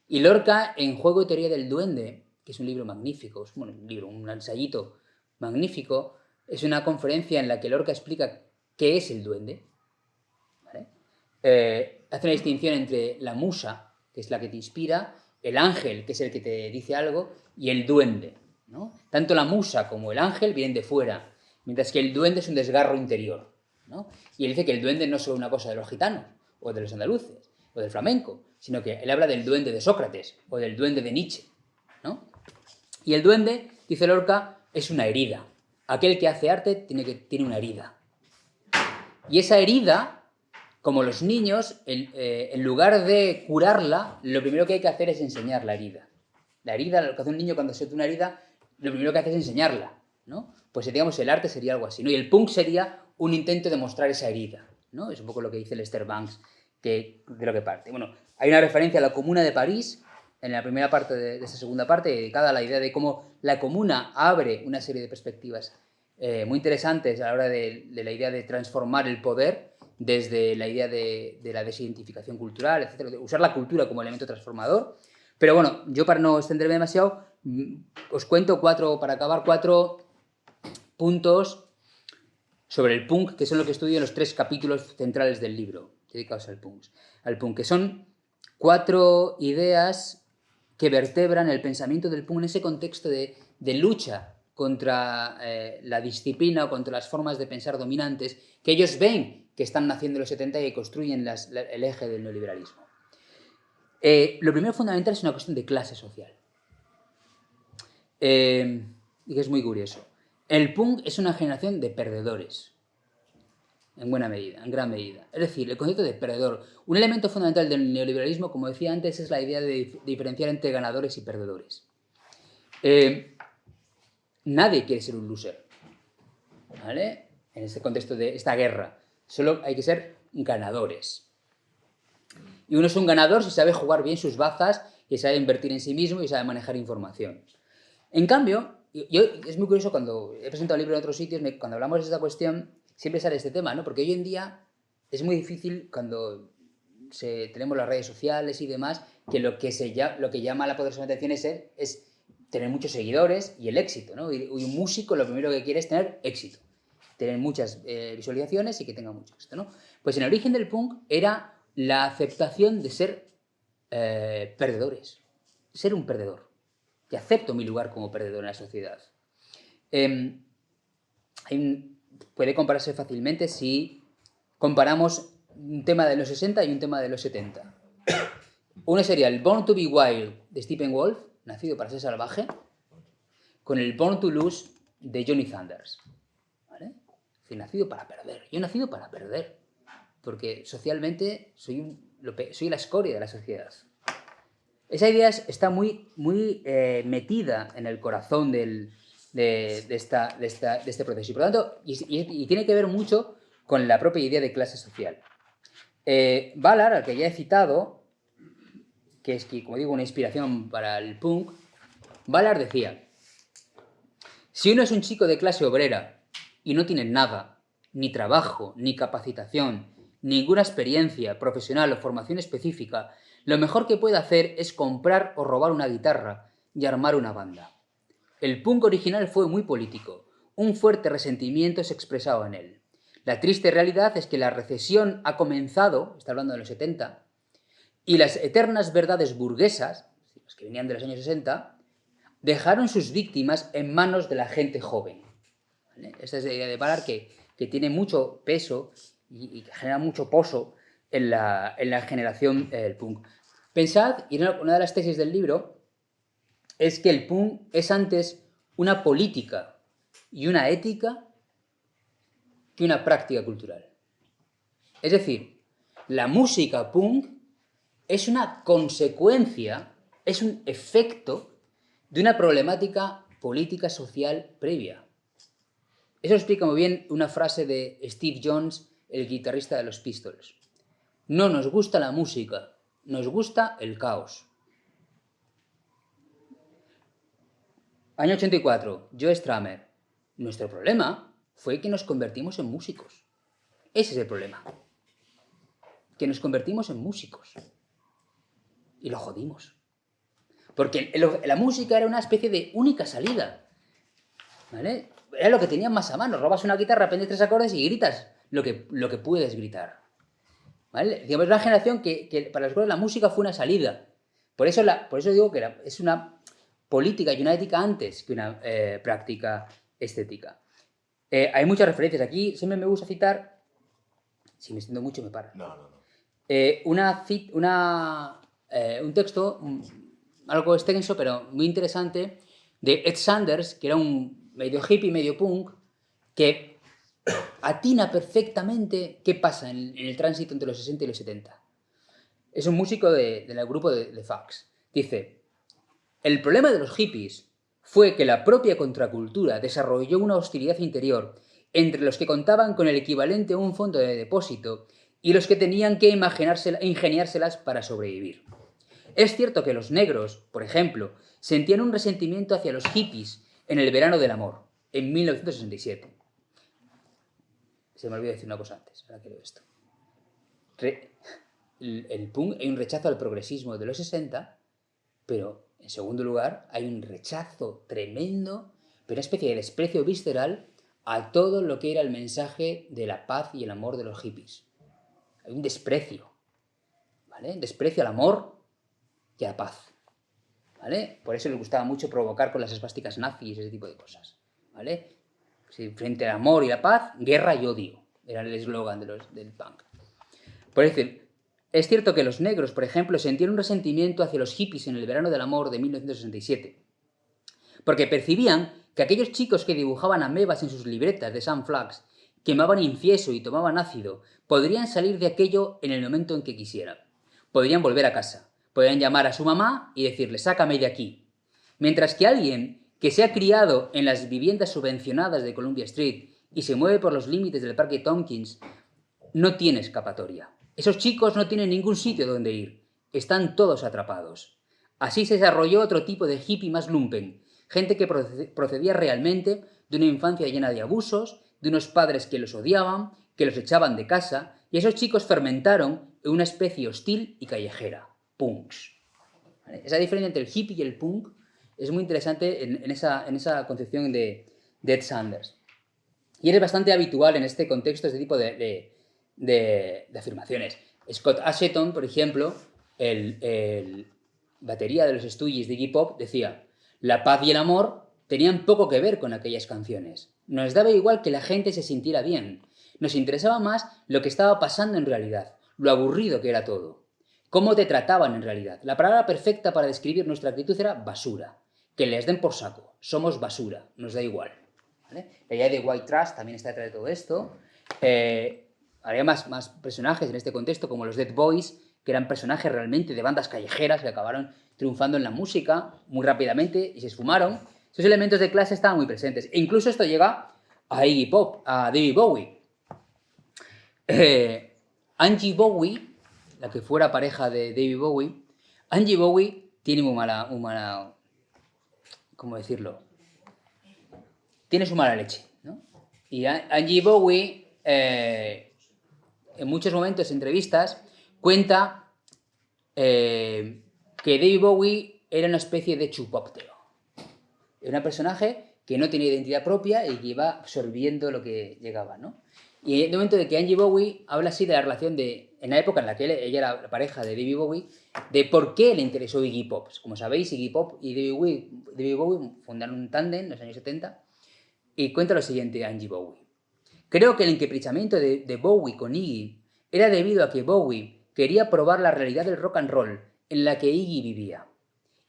Y Lorca, en Juego y Teoría del Duende, que es un libro magnífico, bueno, un ensayito magnífico, es una conferencia en la que Lorca explica qué es el duende. ¿Vale? Hace una distinción entre la musa, que es la que te inspira, el ángel, que es el que te dice algo, y el duende, ¿no? Tanto la musa como el ángel vienen de fuera, mientras que el duende es un desgarro interior, ¿no? Y él dice que el duende no es solo una cosa de los gitanos, o de los andaluces, o del flamenco, sino que él habla del duende de Sócrates, o del duende de Nietzsche, ¿no? Y el duende, dice Lorca, es una herida. Aquel que hace arte tiene una herida. Y esa herida, como los niños, en lugar de curarla, lo primero que hay que hacer es enseñar la herida. La herida, lo que hace un niño cuando se tiene una herida, lo primero que hace es enseñarla, ¿no? Pues digamos, el arte sería algo así, ¿no? Y el punk sería un intento de mostrar esa herida, ¿no? Es un poco lo que dice Lester Bangs, de lo que parte. Bueno, hay una referencia a la Comuna de París, en la primera parte de esta segunda parte, dedicada a la idea de cómo la Comuna abre una serie de perspectivas muy interesantes a la hora de la idea de transformar el poder, desde la idea de la desidentificación cultural, etcétera, de usar la cultura como elemento transformador. Pero bueno, yo para no extenderme demasiado, os cuento para acabar, 4 puntos sobre el punk, que son lo que estudio en los 3 capítulos centrales del libro, dedicados al punk, que son 4 ideas que vertebran el pensamiento del punk en ese contexto de lucha contra la disciplina o contra las formas de pensar dominantes que ellos ven que están naciendo en los 70 y que construyen el eje del neoliberalismo. Lo primero fundamental es una cuestión de clase social. Y que es muy curioso. El punk es una generación de perdedores, en buena medida, en gran medida. Es decir, el concepto de perdedor. Un elemento fundamental del neoliberalismo, como decía antes, es la idea de diferenciar entre ganadores y perdedores. Nadie quiere ser un loser, ¿vale? En este contexto de esta guerra. Solo hay que ser ganadores. Y uno es un ganador si sabe jugar bien sus bazas, y sabe invertir en sí mismo y sabe manejar información. En cambio, es muy curioso cuando he presentado el libro en otros sitios, cuando hablamos de esta cuestión, siempre sale este tema, ¿no? Porque hoy en día es muy difícil cuando tenemos las redes sociales y demás, que lo que llama la poderosa atención es tener muchos seguidores y el éxito, ¿no? Y un músico lo primero que quiere es tener éxito, tener muchas visualizaciones y que tenga mucho éxito, ¿no? Pues en el origen del punk era la aceptación de ser perdedores, ser un perdedor, que acepto mi lugar como perdedor en la sociedad. Puede compararse fácilmente si comparamos un tema de los 60 y un tema de los 70. Uno sería el Born to be Wild de Stephen Wolf, nacido para ser salvaje, con el Born to Lose de Johnny Thunders. ¿Vale? Es decir, nacido para perder. Yo he nacido para perder, porque socialmente soy la escoria de la sociedad. Esa idea está muy metida en el corazón de este proceso. Y por lo tanto, y tiene que ver mucho con la propia idea de clase social. Ballard, al que ya he citado, que es, como digo, una inspiración para el punk, Ballard decía: si uno es un chico de clase obrera y no tiene nada, ni trabajo, ni capacitación, ninguna experiencia profesional o formación específica, lo mejor que puede hacer es comprar o robar una guitarra y armar una banda. El punk original fue muy político, un fuerte resentimiento se expresaba en él. La triste realidad es que la recesión ha comenzado, está hablando de los 70, y las eternas verdades burguesas, las que venían de los años 60, dejaron sus víctimas en manos de la gente joven. ¿Vale? Esta es la idea de Ballard que tiene mucho peso y que genera mucho pozo en la generación del punk. Pensad, y una de las tesis del libro es que el punk es antes una política y una ética que una práctica cultural. Es decir, la música punk es una consecuencia, es un efecto de una problemática política social previa. Eso explica muy bien una frase de Steve Jones, el guitarrista de los Pistols. No nos gusta la música, nos gusta el caos. Año 84, Joe Strummer. Nuestro problema fue que nos convertimos en músicos. Ese es el problema. Que nos convertimos en músicos. Y lo jodimos. Porque la música era una especie de única salida. ¿Vale? Era lo que tenían más a mano. Robas una guitarra, aprendes 3 acordes y gritas lo que puedes gritar. ¿Vale? Digamos, es una generación que para los cuales la música fue una salida. Por eso digo que es una política y una ética antes que una práctica estética. Hay muchas referencias aquí. Siempre me gusta citar... Si me extiendo mucho, me para. No. Un texto, algo extenso, pero muy interesante, de Ed Sanders, que era un medio hippie, medio punk, que atina perfectamente qué pasa en el tránsito entre los 60 y los 70. Es un músico del grupo de Fax. Dice, el problema de los hippies fue que la propia contracultura desarrolló una hostilidad interior entre los que contaban con el equivalente a un fondo de depósito y los que tenían que ingeniárselas para sobrevivir. Es cierto que los negros, por ejemplo, sentían un resentimiento hacia los hippies en el verano del amor, en 1967. Se me olvidó decir una cosa antes, ahora que leo esto. El punk, hay un rechazo al progresismo de los 60, pero en segundo lugar hay un rechazo tremendo, pero una especie de desprecio visceral a todo lo que era el mensaje de la paz y el amor de los hippies. Hay un desprecio, ¿vale? Desprecio al amor y a la paz, ¿vale? Por eso les gustaba mucho provocar con las esvásticas nazis y ese tipo de cosas, ¿vale? Sí, frente al amor y la paz, guerra y odio, era el eslogan del punk. Por decir, es cierto que los negros, por ejemplo, sentían un resentimiento hacia los hippies en el verano del amor de 1967, porque percibían que aquellos chicos que dibujaban amebas en sus libretas de Sam Flax, quemaban incienso y tomaban ácido, podrían salir de aquello en el momento en que quisieran. Podrían volver a casa, podrían llamar a su mamá y decirle, sácame de aquí. Mientras que alguien que se ha criado en las viviendas subvencionadas de Columbia Street y se mueve por los límites del Parque Tompkins, no tiene escapatoria. Esos chicos no tienen ningún sitio donde ir. Están todos atrapados. Así se desarrolló otro tipo de hippie más lumpen. Gente que procedía realmente de una infancia llena de abusos, de unos padres que los odiaban, que los echaban de casa, y esos chicos fermentaron en una especie hostil y callejera. Punks. ¿Vale? Esa diferencia entre el hippie y el punk es muy interesante en esa concepción de Ed Sanders. Y es bastante habitual en este contexto este tipo de afirmaciones. Scott Asheton, por ejemplo, el batería de los Stooges de Iggy Pop, decía: la paz y el amor tenían poco que ver con aquellas canciones. Nos daba igual que la gente se sintiera bien. Nos interesaba más lo que estaba pasando en realidad, lo aburrido que era todo. Cómo te trataban en realidad. La palabra perfecta para describir nuestra actitud era basura. Que les den por saco. Somos basura. Nos da igual. ¿Vale? La idea de white trash también está detrás de todo esto. Había más personajes en este contexto, como los Dead Boys, que eran personajes realmente de bandas callejeras que acabaron triunfando en la música muy rápidamente y se esfumaron. Esos elementos de clase estaban muy presentes. E incluso esto llega a Iggy Pop, a David Bowie. Angie Bowie, la que fuera pareja de David Bowie, Angie Bowie tiene muy mala, ¿cómo decirlo? Tiene su mala leche, ¿no? Y Angie Bowie, en muchos momentos, entrevistas, cuenta que David Bowie era una especie de chupóptero. Era un personaje que no tenía identidad propia y que iba absorbiendo lo que llegaba, ¿no? Y en el momento de que Angie Bowie habla así de la relación de, en la época en la que ella era la pareja de David Bowie, de por qué le interesó Iggy Pop. Como sabéis, Iggy Pop y David Bowie fundaron un tándem en los años 70 y cuenta lo siguiente Angie Bowie. Creo que el encaprichamiento de Bowie con Iggy era debido a que Bowie quería probar la realidad del rock and roll en la que Iggy vivía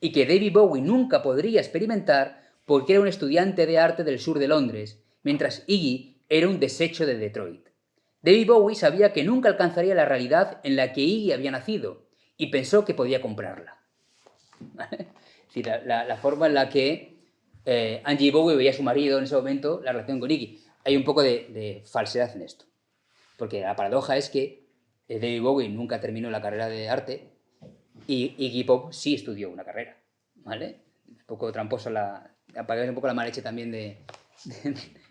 y que David Bowie nunca podría experimentar porque era un estudiante de arte del sur de Londres, mientras Iggy era un desecho de Detroit. David Bowie sabía que nunca alcanzaría la realidad en la que Iggy había nacido y pensó que podía comprarla. ¿Vale? Es decir, la forma en la que Angie Bowie veía a su marido en ese momento, la relación con Iggy. Hay un poco de falsedad en esto. Porque la paradoja es que David Bowie nunca terminó la carrera de arte y Iggy Pop sí estudió una carrera. ¿Vale? Un poco tramposo apagáis un poco la mala leche también de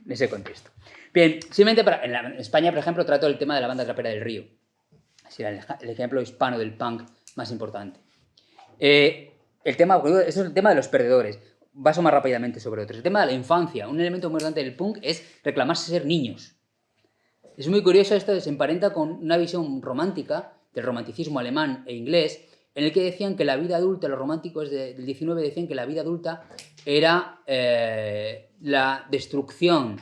ese contexto. Bien, simplemente en España, por ejemplo, trato el tema de la banda trapera del Río. Es el ejemplo hispano del punk más importante. Eso es el tema de los perdedores. Paso más rápidamente sobre otros. El tema de la infancia. Un elemento muy importante del punk es reclamarse ser niños. Es muy curioso esto, se emparenta con una visión romántica del romanticismo alemán e inglés, en el que decían que la vida adulta, los románticos del 19 decían que la vida adulta era la destrucción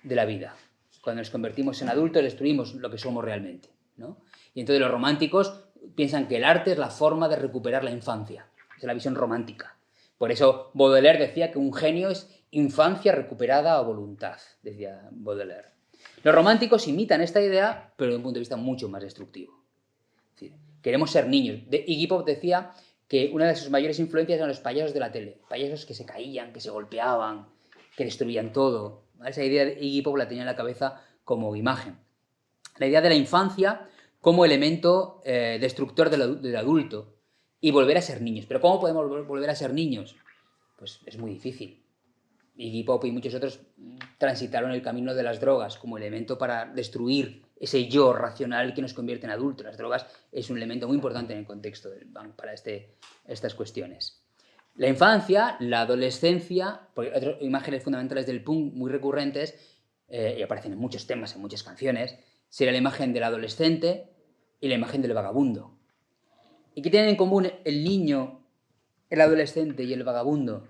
de la vida. Cuando nos convertimos en adultos destruimos lo que somos realmente, ¿no? Y entonces los románticos piensan que el arte es la forma de recuperar la infancia. Es la visión romántica. Por eso Baudelaire decía que un genio es infancia recuperada a voluntad, decía Baudelaire. Los románticos imitan esta idea, pero de un punto de vista mucho más destructivo. Es decir, queremos ser niños. Iggy Pop decía que una de sus mayores influencias eran los payasos de la tele. Payasos que se caían, que se golpeaban, que destruían todo. Esa idea de Iggy Pop la tenía en la cabeza como imagen. La idea de la infancia como elemento destructor del adulto y volver a ser niños. ¿Pero cómo podemos volver a ser niños? Pues es muy difícil. Iggy Pop y muchos otros transitaron el camino de las drogas como elemento para destruir ese yo racional que nos convierte en adultos. Las drogas es un elemento muy importante en el contexto del punk para estas cuestiones. La infancia, la adolescencia, porque otras imágenes fundamentales del punk muy recurrentes, y aparecen en muchos temas, en muchas canciones, sería la imagen del adolescente y la imagen del vagabundo. ¿Y qué tienen en común el niño, el adolescente y el vagabundo?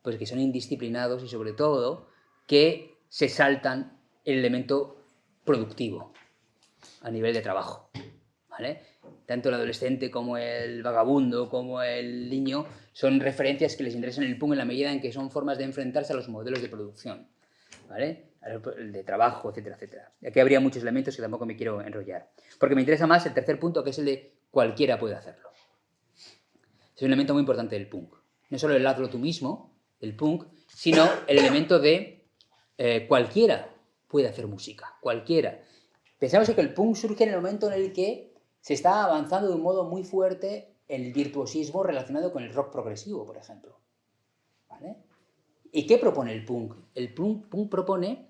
Pues que son indisciplinados y sobre todo que se saltan el elemento productivo a nivel de trabajo, ¿vale? Tanto el adolescente como el vagabundo como el niño son referencias que les interesan en el punk en la medida en que son formas de enfrentarse a los modelos de producción, ¿vale? El de trabajo, etcétera, etcétera. Y aquí habría muchos elementos que tampoco me quiero enrollar. Porque me interesa más el tercer punto, que es el de cualquiera puede hacerlo. Es un elemento muy importante del punk. No solo el hazlo tú mismo, el punk, sino el elemento de cualquiera puede hacer música, cualquiera. Pensamos que el punk surge en el momento en el que se está avanzando de un modo muy fuerte el virtuosismo relacionado con el rock progresivo, por ejemplo. ¿Vale? ¿Y qué propone el punk? El punk propone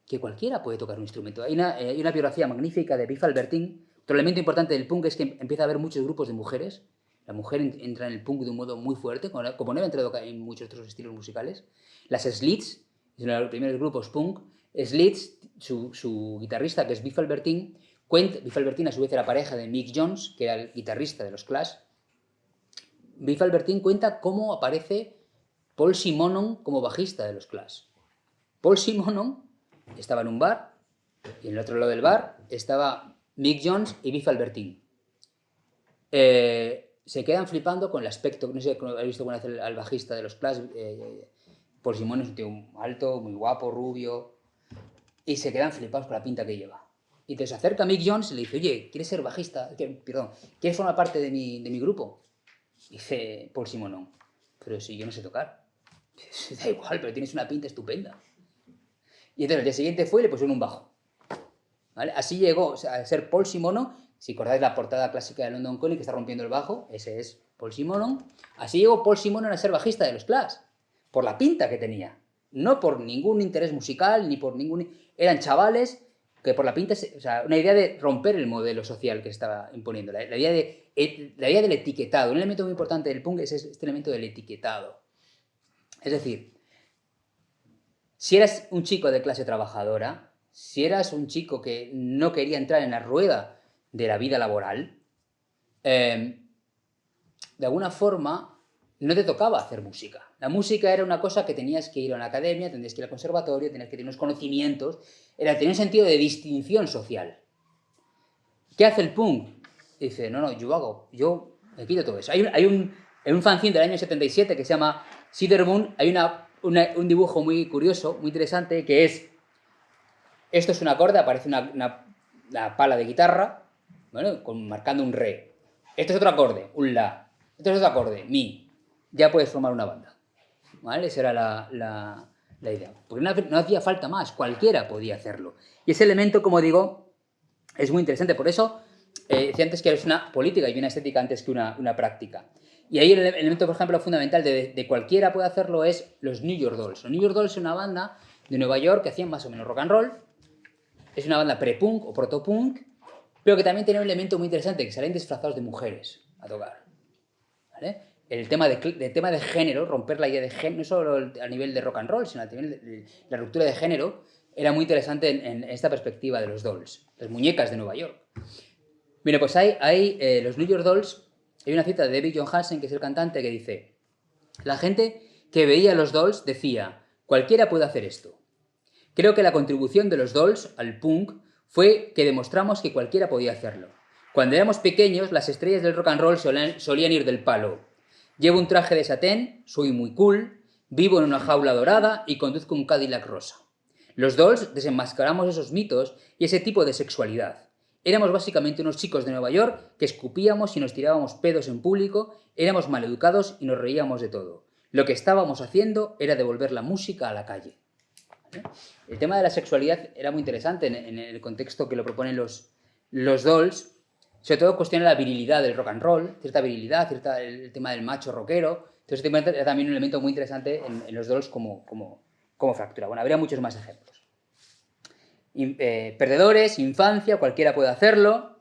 que cualquiera puede tocar un instrumento. Hay una biografía magnífica de Biff Albertine. Otro elemento importante del punk es que empieza a haber muchos grupos de mujeres. La mujer entra en el punk de un modo muy fuerte, como no ha entrado en muchos otros estilos musicales. Las Slits, es uno de los primeros grupos punk. Slits, su guitarrista, que es Biff Albertine, Biff Albertine a su vez era pareja de Mick Jones, que era el guitarrista de los Clash. Biff Albertine cuenta cómo aparece Paul Simonon como bajista de los Clash. Paul Simonon estaba en un bar y en el otro lado del bar estaba Mick Jones y Biff Albertine. Se quedan flipando con el aspecto, no sé si habéis visto alguna vez al bajista de los Clash. Paul Simonon es un tío alto, muy guapo, rubio, y se quedan flipados con la pinta que lleva. Y entonces se acerca a Mick Jones y le dice, oye, ¿quieres ser bajista? Perdón, ¿quieres formar parte de mi grupo? Dice Paul Simonon, pero si yo no sé tocar. Da igual, pero tienes una pinta estupenda. Y entonces el día siguiente fue y le pusieron un bajo. ¿Vale? Así llegó a ser Paul Simonon. Si acordáis la portada clásica de London Calling, que está rompiendo el bajo, ese es Paul Simonon. Así llegó Paul Simonon a ser bajista de los Clash, por la pinta que tenía. No por ningún interés musical, ni por ningún... Eran chavales que por la pinta... O sea, una idea de romper el modelo social que estaba imponiendo. La idea del etiquetado. Un elemento muy importante del punk es este elemento del etiquetado. Es decir, Si eras un chico de clase trabajadora, si eras un chico que no quería entrar en la rueda de la vida laboral, de alguna forma no te tocaba hacer música. La música era una cosa que tenías que ir a una academia, tenías que ir al conservatorio, tenías que tener unos conocimientos, tenía un sentido de distinción social. ¿Qué hace el punk? Dice, no, yo me quito todo eso. En un fanzine del año 77 que se llama Cedar Moon, hay un dibujo muy curioso, muy interesante, que es, esto es un acorde, aparece una pala de guitarra, bueno, marcando un re. Esto es otro acorde, un la. Esto es otro acorde, mi. Ya puedes formar una banda. ¿Vale? Esa era la idea. Porque no hacía falta más, cualquiera podía hacerlo. Y ese elemento, como digo, es muy interesante. Por eso decía antes que es una política y una estética antes que una práctica. Y ahí el elemento, por ejemplo, fundamental de cualquiera puede hacerlo es los New York Dolls. Los New York Dolls es una banda de Nueva York que hacían más o menos rock and roll. Es una banda pre-punk o proto-punk, pero que también tiene un elemento muy interesante, que salen disfrazados de mujeres a tocar. ¿Vale? El tema de género, romper la idea de género, no solo a nivel de rock and roll, sino a nivel de la ruptura de género, era muy interesante en esta perspectiva de los Dolls, las muñecas de Nueva York. Mira, pues hay los New York Dolls, hay una cita de David Johansen, que es el cantante, que dice: la gente que veía los Dolls decía, cualquiera puede hacer esto. Creo que la contribución de los Dolls al punk fue que demostramos que cualquiera podía hacerlo. Cuando éramos pequeños, las estrellas del rock and roll solían ir del palo. Llevo un traje de satén, soy muy cool, vivo en una jaula dorada y conduzco un Cadillac rosa. Los Dolls desenmascaramos esos mitos y ese tipo de sexualidad. Éramos básicamente unos chicos de Nueva York que escupíamos y nos tirábamos pedos en público, éramos maleducados y nos reíamos de todo. Lo que estábamos haciendo era devolver la música a la calle. El tema de la sexualidad era muy interesante en el contexto que lo proponen los Dolls. Sobre todo cuestiona la virilidad del rock and roll, cierta virilidad, el tema del macho rockero. Entonces era también un elemento muy interesante en los Dolls como fractura. Bueno, habría muchos más ejemplos. Perdedores, infancia, cualquiera puede hacerlo.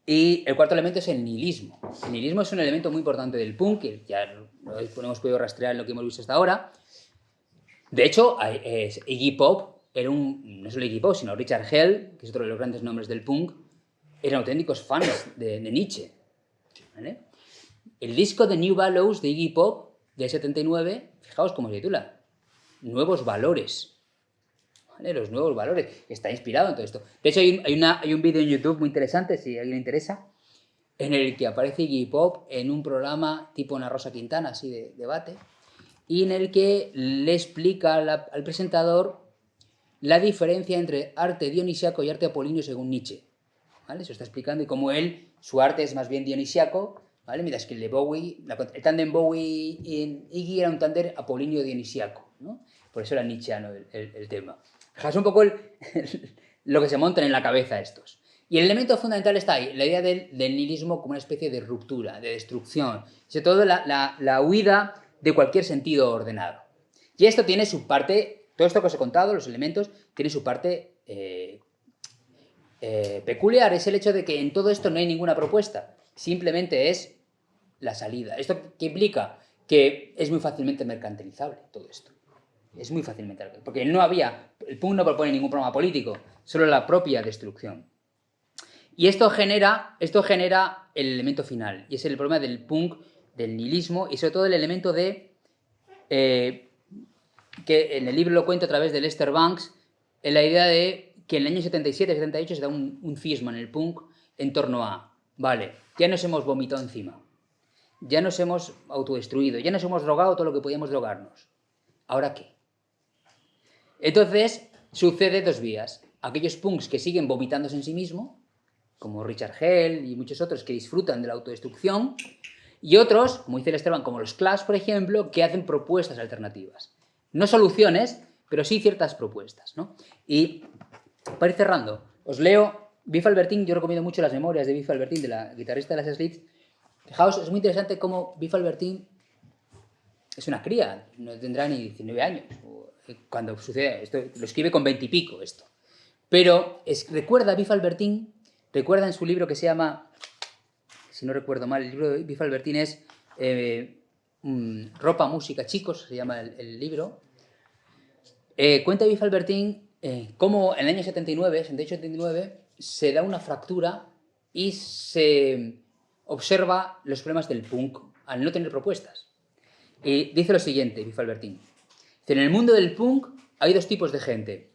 Y el cuarto elemento es el nihilismo. El nihilismo es un elemento muy importante del punk, que ya no hemos podido rastrear en lo que hemos visto hasta ahora. De hecho, Iggy Pop no solo Iggy Pop, sino Richard Hell, que es otro de los grandes nombres del punk, eran auténticos fans de Nietzsche. ¿Vale? El disco de New Ballows de Iggy Pop, del 79, fijaos cómo se titula, Nuevos Valores. ¿Vale? Los nuevos valores. Está inspirado en todo esto. De hecho, hay un vídeo en YouTube muy interesante, si a alguien le interesa, en el que aparece Iggy Pop en un programa tipo Ana Rosa Quintana, así de debate, y en el que le explica al presentador la diferencia entre arte dionisiaco y arte apolíneo según Nietzsche. ¿Vale? Se está explicando y cómo su arte es más bien dionisiaco, ¿vale? Mientras que el de Bowie, el tándem Bowie y Iggy era un tándem apolíneo dionisiaco, ¿no? Por eso era nietzscheano el tema. Fijaos un poco lo que se montan en la cabeza estos. Y el elemento fundamental está ahí, la idea del nihilismo como una especie de ruptura, de destrucción, sobre todo la huida de cualquier sentido ordenado. Y esto tiene su parte, todo esto que os he contado, los elementos, tiene su parte peculiar, es el hecho de que en todo esto no hay ninguna propuesta, simplemente es la salida. ¿Esto qué implica? Que es muy fácilmente mercantilizable todo esto. Es muy fácilmente, porque el punk no propone ningún programa político, solo la propia destrucción. Y esto genera el elemento final, y es el problema del punk, del nihilismo, y sobre todo el elemento de, que en el libro lo cuento a través de Lester Banks, en la idea de que en el año 77-78 se da un cisma en el punk en torno a, vale, ya nos hemos vomitado encima, ya nos hemos autodestruido, ya nos hemos drogado todo lo que podíamos drogarnos. ¿Ahora qué? Entonces sucede dos vías. Aquellos punks que siguen vomitándose en sí mismos, como Richard Hell y muchos otros que disfrutan de la autodestrucción, y otros, como dice el Esteban, como los Clash, por ejemplo, que hacen propuestas alternativas. No soluciones, pero sí ciertas propuestas, ¿no? Y para ir cerrando, os leo Biff Albertine. Yo recomiendo mucho las memorias de Biff Albertine, de la guitarrista de las Slits. Fijaos, es muy interesante cómo Biff Albertine es una cría, no tendrá ni 19 años cuando sucede esto. Lo escribe con 20 y pico esto. Pero recuerda Biff Albertine, recuerda en su libro que se llama, si no recuerdo mal, el libro de Biff Albertine es Ropa, música, chicos, se llama el libro. Cuenta Biff Albertín cómo en el año 79, 78-79, se da una fractura y se observa los problemas del punk al no tener propuestas. Y dice lo siguiente, Biff Albertín. En el mundo del punk hay dos tipos de gente.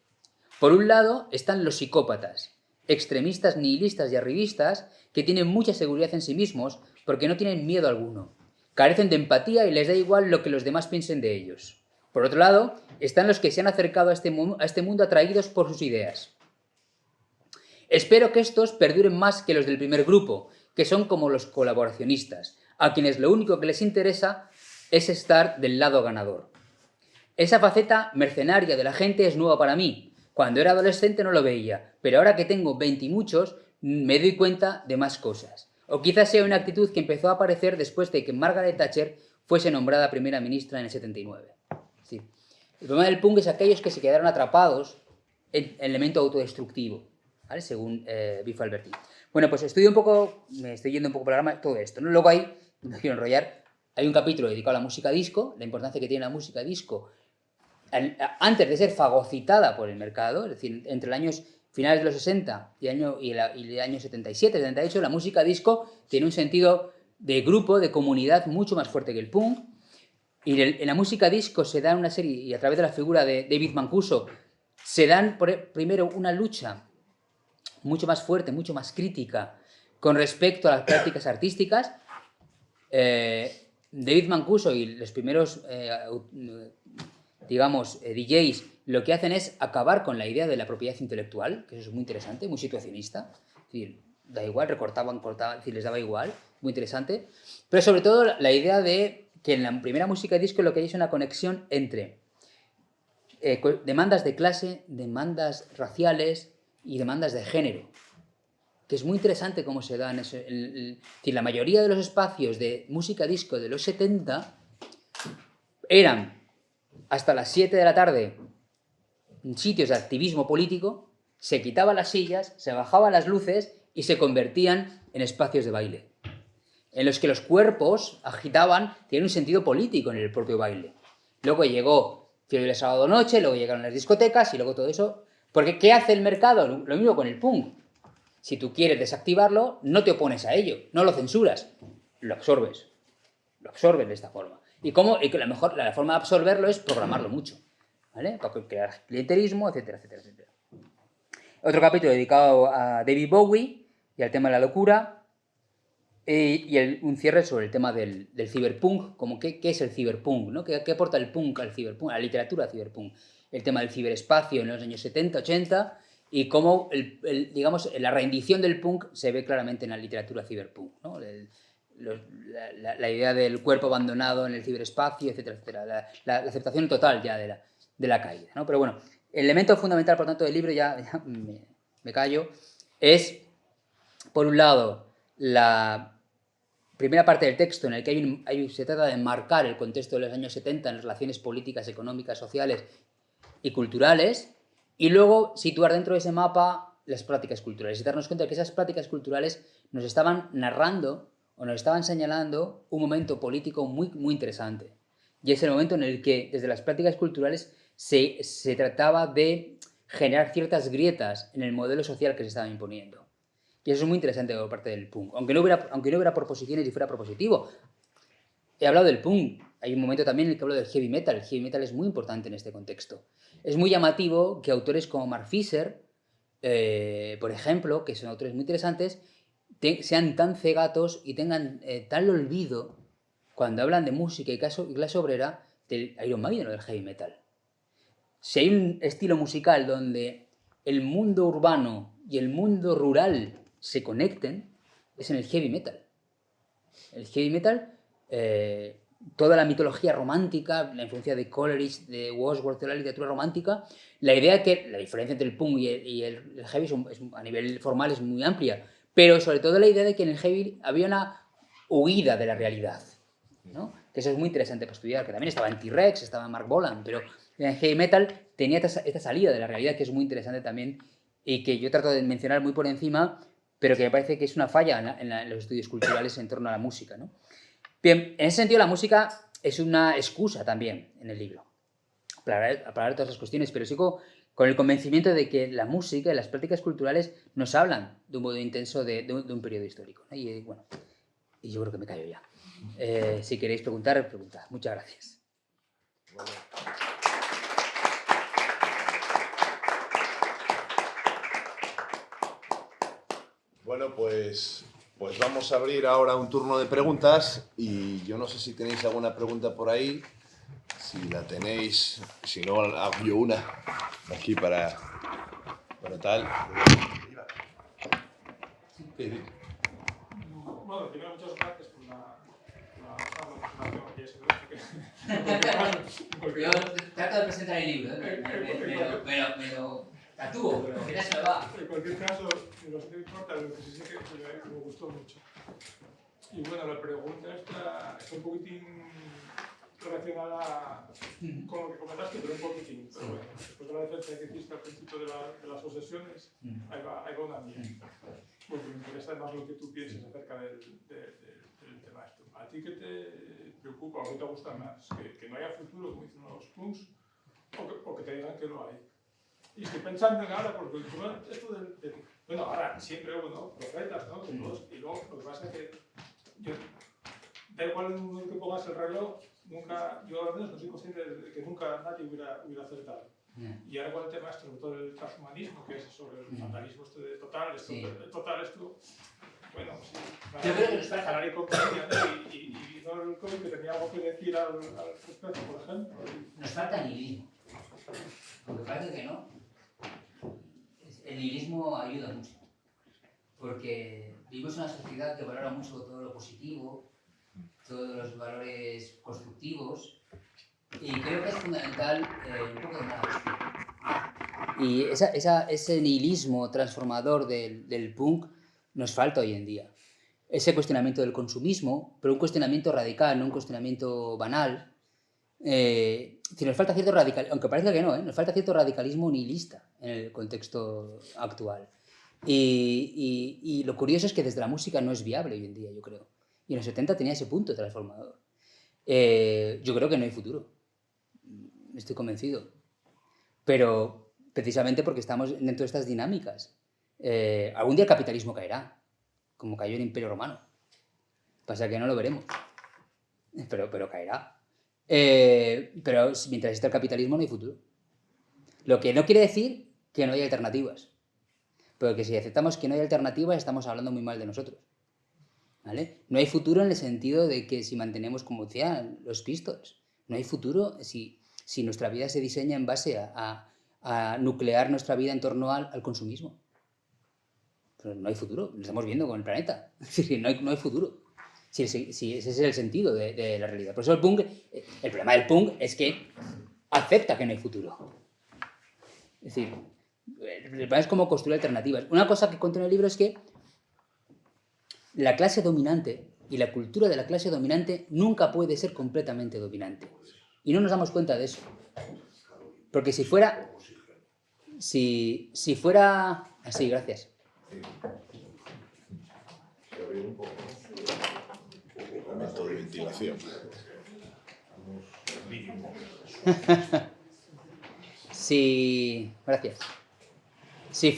Por un lado están los psicópatas, extremistas nihilistas y arribistas que tienen mucha seguridad en sí mismos porque no tienen miedo alguno. Carecen de empatía y les da igual lo que los demás piensen de ellos. Por otro lado, están los que se han acercado a este mundo atraídos por sus ideas. Espero que estos perduren más que los del primer grupo, que son como los colaboracionistas, a quienes lo único que les interesa es estar del lado ganador. Esa faceta mercenaria de la gente es nueva para mí. Cuando era adolescente no lo veía, pero ahora que tengo 20 y muchos, me doy cuenta de más cosas. O quizás sea una actitud que empezó a aparecer después de que Margaret Thatcher fuese nombrada primera ministra en el 79. Sí. El problema del punk es aquellos que se quedaron atrapados en el elemento autodestructivo, ¿vale? Según Biff Albertín. Bueno, pues estudio un poco, me estoy yendo un poco por la rama, todo esto, ¿no? Luego hay, no quiero enrollar, hay un capítulo dedicado a la música disco, la importancia que tiene la música disco antes de ser fagocitada por el mercado, es decir, entre los años finales de los 60 y el año 77, 78, la música disco tiene un sentido de grupo, de comunidad mucho más fuerte que el punk. Y en la música disco se da una serie, y a través de la figura de David Mancuso, se dan primero una lucha mucho más fuerte, mucho más crítica con respecto a las prácticas artísticas. David Mancuso y los primeros, digamos, DJs, lo que hacen es acabar con la idea de la propiedad intelectual, que eso es muy interesante, muy situacionista. Es decir, da igual, recortaban, cortaban, es decir, les daba igual, muy interesante. Pero sobre todo la idea de que en la primera música disco lo que hay es una conexión entre demandas de clase, demandas raciales y demandas de género, que es muy interesante cómo se dan. Es decir, la mayoría de los espacios de música disco de los 70 eran hasta las 7 de la tarde sitios de activismo político, se quitaban las sillas, se bajaban las luces y se convertían en espacios de baile, en los que los cuerpos agitaban, tienen un sentido político en el propio baile. Luego llegó Fiebre de Sábado Noche, luego llegaron las discotecas y luego todo eso. Porque ¿qué hace el mercado? Lo mismo con el punk. Si tú quieres desactivarlo, no te opones a ello, no lo censuras, lo absorbes de esta forma. Y la forma de absorberlo es programarlo mucho, ¿vale? Para crear clientelismo, etcétera, etcétera, etcétera. Otro capítulo dedicado a David Bowie y al tema de la locura. Un cierre sobre el tema del ciberpunk, como qué es el ciberpunk, ¿no? ¿Qué aporta el punk al ciberpunk, a la literatura ciberpunk? El tema del ciberespacio en los años 70, 80 y cómo, digamos, la rendición del punk se ve claramente en la literatura ciberpunk, ¿no? La idea del cuerpo abandonado en el ciberespacio, etcétera, etcétera. La aceptación total ya de la caída, ¿no? Pero bueno, el elemento fundamental, por tanto, del libro, ya me callo, es, por un lado, la primera parte del texto en el que se trata de marcar el contexto de los años 70 en las relaciones políticas, económicas, sociales y culturales, y luego situar dentro de ese mapa las prácticas culturales y darnos cuenta de que esas prácticas culturales nos estaban narrando o nos estaban señalando un momento político muy, muy interesante. Y es el momento en el que desde las prácticas culturales se trataba de generar ciertas grietas en el modelo social que se estaba imponiendo. Y eso es muy interesante por parte del punk. Aunque no hubiera proposiciones y fuera propositivo. He hablado del punk. Hay un momento también en el que hablo del heavy metal. El heavy metal es muy importante en este contexto. Es muy llamativo que autores como Mark Fisher, por ejemplo, que son autores muy interesantes, sean tan cegatos y tengan tal olvido cuando hablan de música y clase obrera del Iron Maiden o del heavy metal. Si hay un estilo musical donde el mundo urbano y el mundo rural se conecten, es en el heavy metal. El heavy metal, toda la mitología romántica, la influencia de Coleridge, de Wordsworth, de la literatura romántica, la idea que la diferencia entre el punk y el heavy a nivel formal es muy amplia, pero sobre todo la idea de que en el heavy había una huida de la realidad, ¿no? Que eso es muy interesante para estudiar, que también estaba en T-Rex, estaba en Mark Bolan, pero en el heavy metal tenía esta salida de la realidad que es muy interesante también y que yo trato de mencionar muy por encima, pero que me parece que es una falla en los estudios culturales en torno a la música, ¿no? Bien, en ese sentido la música es una excusa también en el libro. para hablar de todas esas cuestiones, pero sigo con el convencimiento de que la música y las prácticas culturales nos hablan de un modo intenso de un periodo histórico, ¿no? Y bueno, y yo creo que me callo ya. Si queréis preguntar, preguntad. Muchas gracias. Bueno, pues vamos a abrir ahora un turno de preguntas y yo no sé si tenéis alguna pregunta por ahí. Si la tenéis, si no, hago yo una aquí para tal. Bueno, primero muchas gracias por la presentación. Yo trato de presentar el libro, me lo tatúo, pero al final se me va. En cualquier caso, no sé qué importa, lo que sí sé que me gustó mucho. Y bueno, la pregunta está un poquitín relacionada con lo que comentaste, pero un poquitín. Pero bueno, después de la defensa que hiciste al principio de las posesiones, ahí va una mía. Porque me interesa además lo que tú piensas acerca del tema esto. ¿A ti qué te preocupa o qué te gusta más? ¿Que no haya futuro, como dicen los punks, o que te digan que lo hay? Y estoy pensando en ahora, porque esto bueno, ahora siempre hubo, ¿no? Profetas, ¿no? Y luego lo que pasa es que da igual en que pongas el reloj, yo al menos no soy consciente de que nunca nadie hubiera acertado. Y ahora con el tema sobre todo el transhumanismo, que es sobre el fatalismo de total, esto, bueno, sí, yo creo que nos falta hablar y compañía, ¿no? Y no el COVID que tenía algo que decir al respecto, por ejemplo. Nos falta nihilismo, aunque parece que no. El nihilismo ayuda mucho, porque vivimos en una sociedad que valora mucho todo lo positivo, todos los valores constructivos, y creo que es fundamental un poco de nada. Y ese nihilismo transformador del punk nos falta hoy en día. Ese cuestionamiento del consumismo, pero un cuestionamiento radical, no un cuestionamiento banal. Si nos falta cierto radicalismo, aunque parezca que no, nos falta cierto radicalismo nihilista en el contexto actual. Y lo curioso es que desde la música no es viable hoy en día, yo creo. Y en los 70 tenía ese punto transformador. Yo creo que no hay futuro. Estoy convencido. Pero precisamente porque estamos dentro de estas dinámicas. Algún día el capitalismo caerá, como cayó el Imperio Romano. Pasa que no lo veremos. Pero caerá. Pero mientras exista el capitalismo no hay futuro. Lo que no quiere decir que no haya alternativas. Pero que si aceptamos que no hay alternativas estamos hablando muy mal de nosotros. ¿Vale? No hay futuro en el sentido de que si mantenemos, como decían los Pistols, no hay futuro si nuestra vida se diseña en base a nuclear nuestra vida en torno al consumismo. Pero no hay futuro, lo estamos viendo con el planeta. No hay futuro. Si ese es el sentido de la realidad. Por eso el problema del punk es que acepta que no hay futuro. Es decir, el problema es cómo construir alternativas. Una cosa que cuento en el libro es que la clase dominante y la cultura de la clase dominante nunca puede ser completamente dominante. Y no nos damos cuenta de eso. Porque si fuera... Si fuera... Así, gracias. Un momento de ventilación. Gracias. Si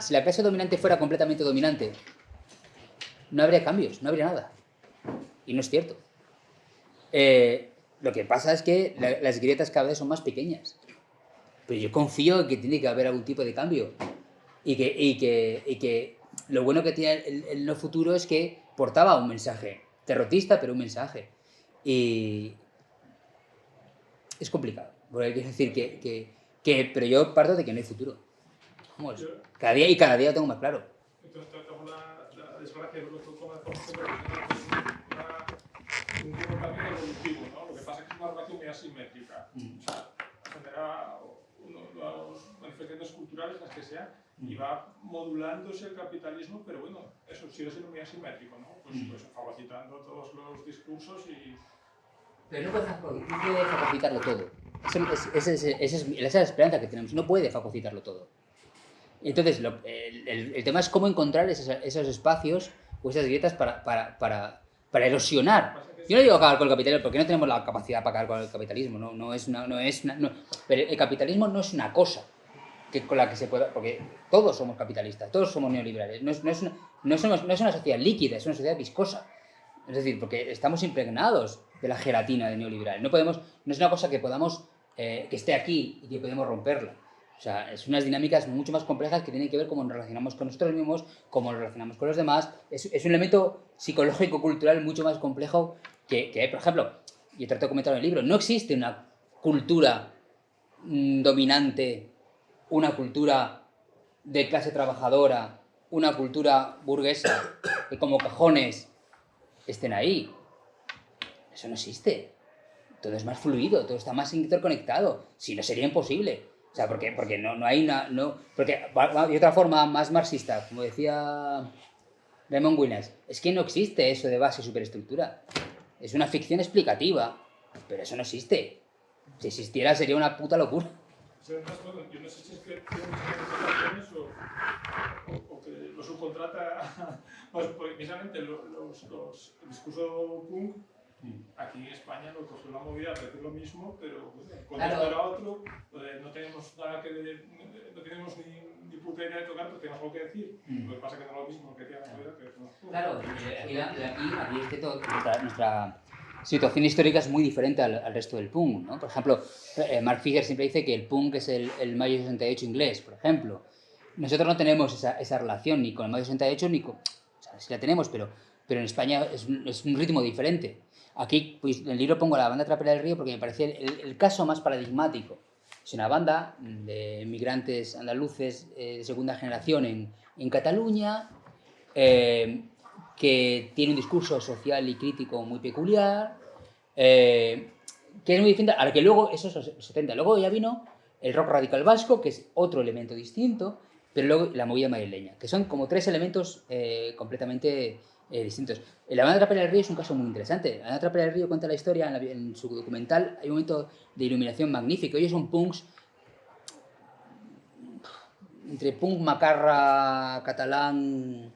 la clase dominante fuera completamente dominante, no habría cambios, no habría nada. Y no es cierto. Lo que pasa es que las grietas cada vez son más pequeñas. Pero yo confío en que tiene que haber algún tipo de cambio. Y que lo bueno que tiene el no futuro es que portaba un mensaje derrotista, pero un mensaje. Y es complicado. Porque quiero decir pero yo parto de que no hay futuro. Vamos, cada día lo tengo más claro. Entonces, tengo la desgracia de verlo todo como un camino evolutivo, ¿no? Lo que pasa es que es una relación muy asimétrica. O sea, genera las manifestaciones culturales, las que sean, y va modulándose el capitalismo, pero bueno, eso sigue siendo muy asimétrico, ¿no? Pues fagocitando todos los discursos y... Pero no puede fagocitarlo todo. Esa es la esperanza que tenemos. No puede fagocitarlo todo. Entonces, el tema es cómo encontrar esos espacios o esas grietas para para erosionar. Yo no digo acabar con el capitalismo, porque no tenemos la capacidad para acabar con el capitalismo, pero el capitalismo no es una cosa con la que se pueda, porque todos somos capitalistas, todos somos neoliberales, no es una sociedad líquida, es una sociedad viscosa. Es decir, porque estamos impregnados de la gelatina del neoliberal. No es una cosa que podamos, que esté aquí y que podemos romperla. O sea, es unas dinámicas mucho más complejas que tienen que ver cómo nos relacionamos con nosotros mismos, cómo nos relacionamos con los demás. Es un elemento psicológico-cultural mucho más complejo que, por ejemplo, yo trato de comentar en el libro, no existe una cultura dominante, una cultura de clase trabajadora, una cultura burguesa, que como cajones estén ahí. Eso no existe. Todo es más fluido, todo está más interconectado. Si no, sería imposible. O sea, porque no hay una... porque de otra forma más marxista, como decía Raymond Williams, es que no existe eso de base y superestructura. Es una ficción explicativa, pero eso no existe. Si existiera sería una puta locura. Yo no sé si es que tiene muchas interpretaciones o que lo subcontrata. Porque precisamente el discurso punk aquí en España lo cogió la movida para decir lo mismo, pero cuando esto era otro, no tenemos nada no tenemos ni puta idea de tocar, pero tenemos algo que decir. Lo que pasa es que no es lo mismo que tiene la movida que no. Claro, aquí es que nuestra situación histórica es muy diferente al resto del punk, ¿no? Por ejemplo, Mark Fisher siempre dice que el punk es el Mayo 68 inglés, por ejemplo. Nosotros no tenemos esa relación ni con el Mayo 68 ni con... O sea, sí la tenemos, pero en España es un ritmo diferente. Aquí, pues, en el libro pongo la banda Trapera del Río porque me parece el caso más paradigmático. Es una banda de migrantes andaluces de segunda generación en Cataluña, que tiene un discurso social y crítico muy peculiar, que es muy distinta a la que luego, eso es los 70, luego ya vino el rock radical vasco, que es otro elemento distinto, pero luego la movida madrileña, que son como tres elementos completamente distintos. La banda Trapera del Río es un caso muy interesante. La banda Trapera del Río cuenta la historia en su documental. Hay un momento de iluminación magnífico. Ellos son punks entre punk, macarra, catalán.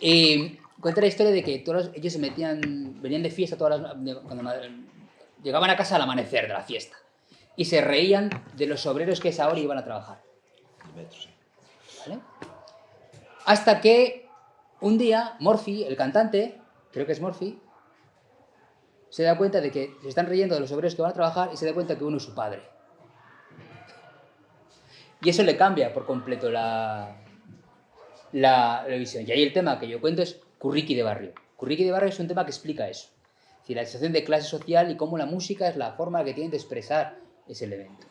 Y cuenta la historia de que ellos venían de fiesta cuando llegaban a casa al amanecer de la fiesta y se reían de los obreros que esa hora iban a trabajar. ¿Vale? Hasta que un día Murphy, el cantante, creo que es Murphy, se da cuenta de que se están riendo de los obreros que van a trabajar y se da cuenta que uno es su padre. Y eso le cambia por completo la visión. Y ahí el tema que yo cuento es Curriqui de Barrio. Curriqui de Barrio es un tema que explica eso. Es decir, la situación de clase social y cómo la música es la forma que tienen de expresar ese elemento.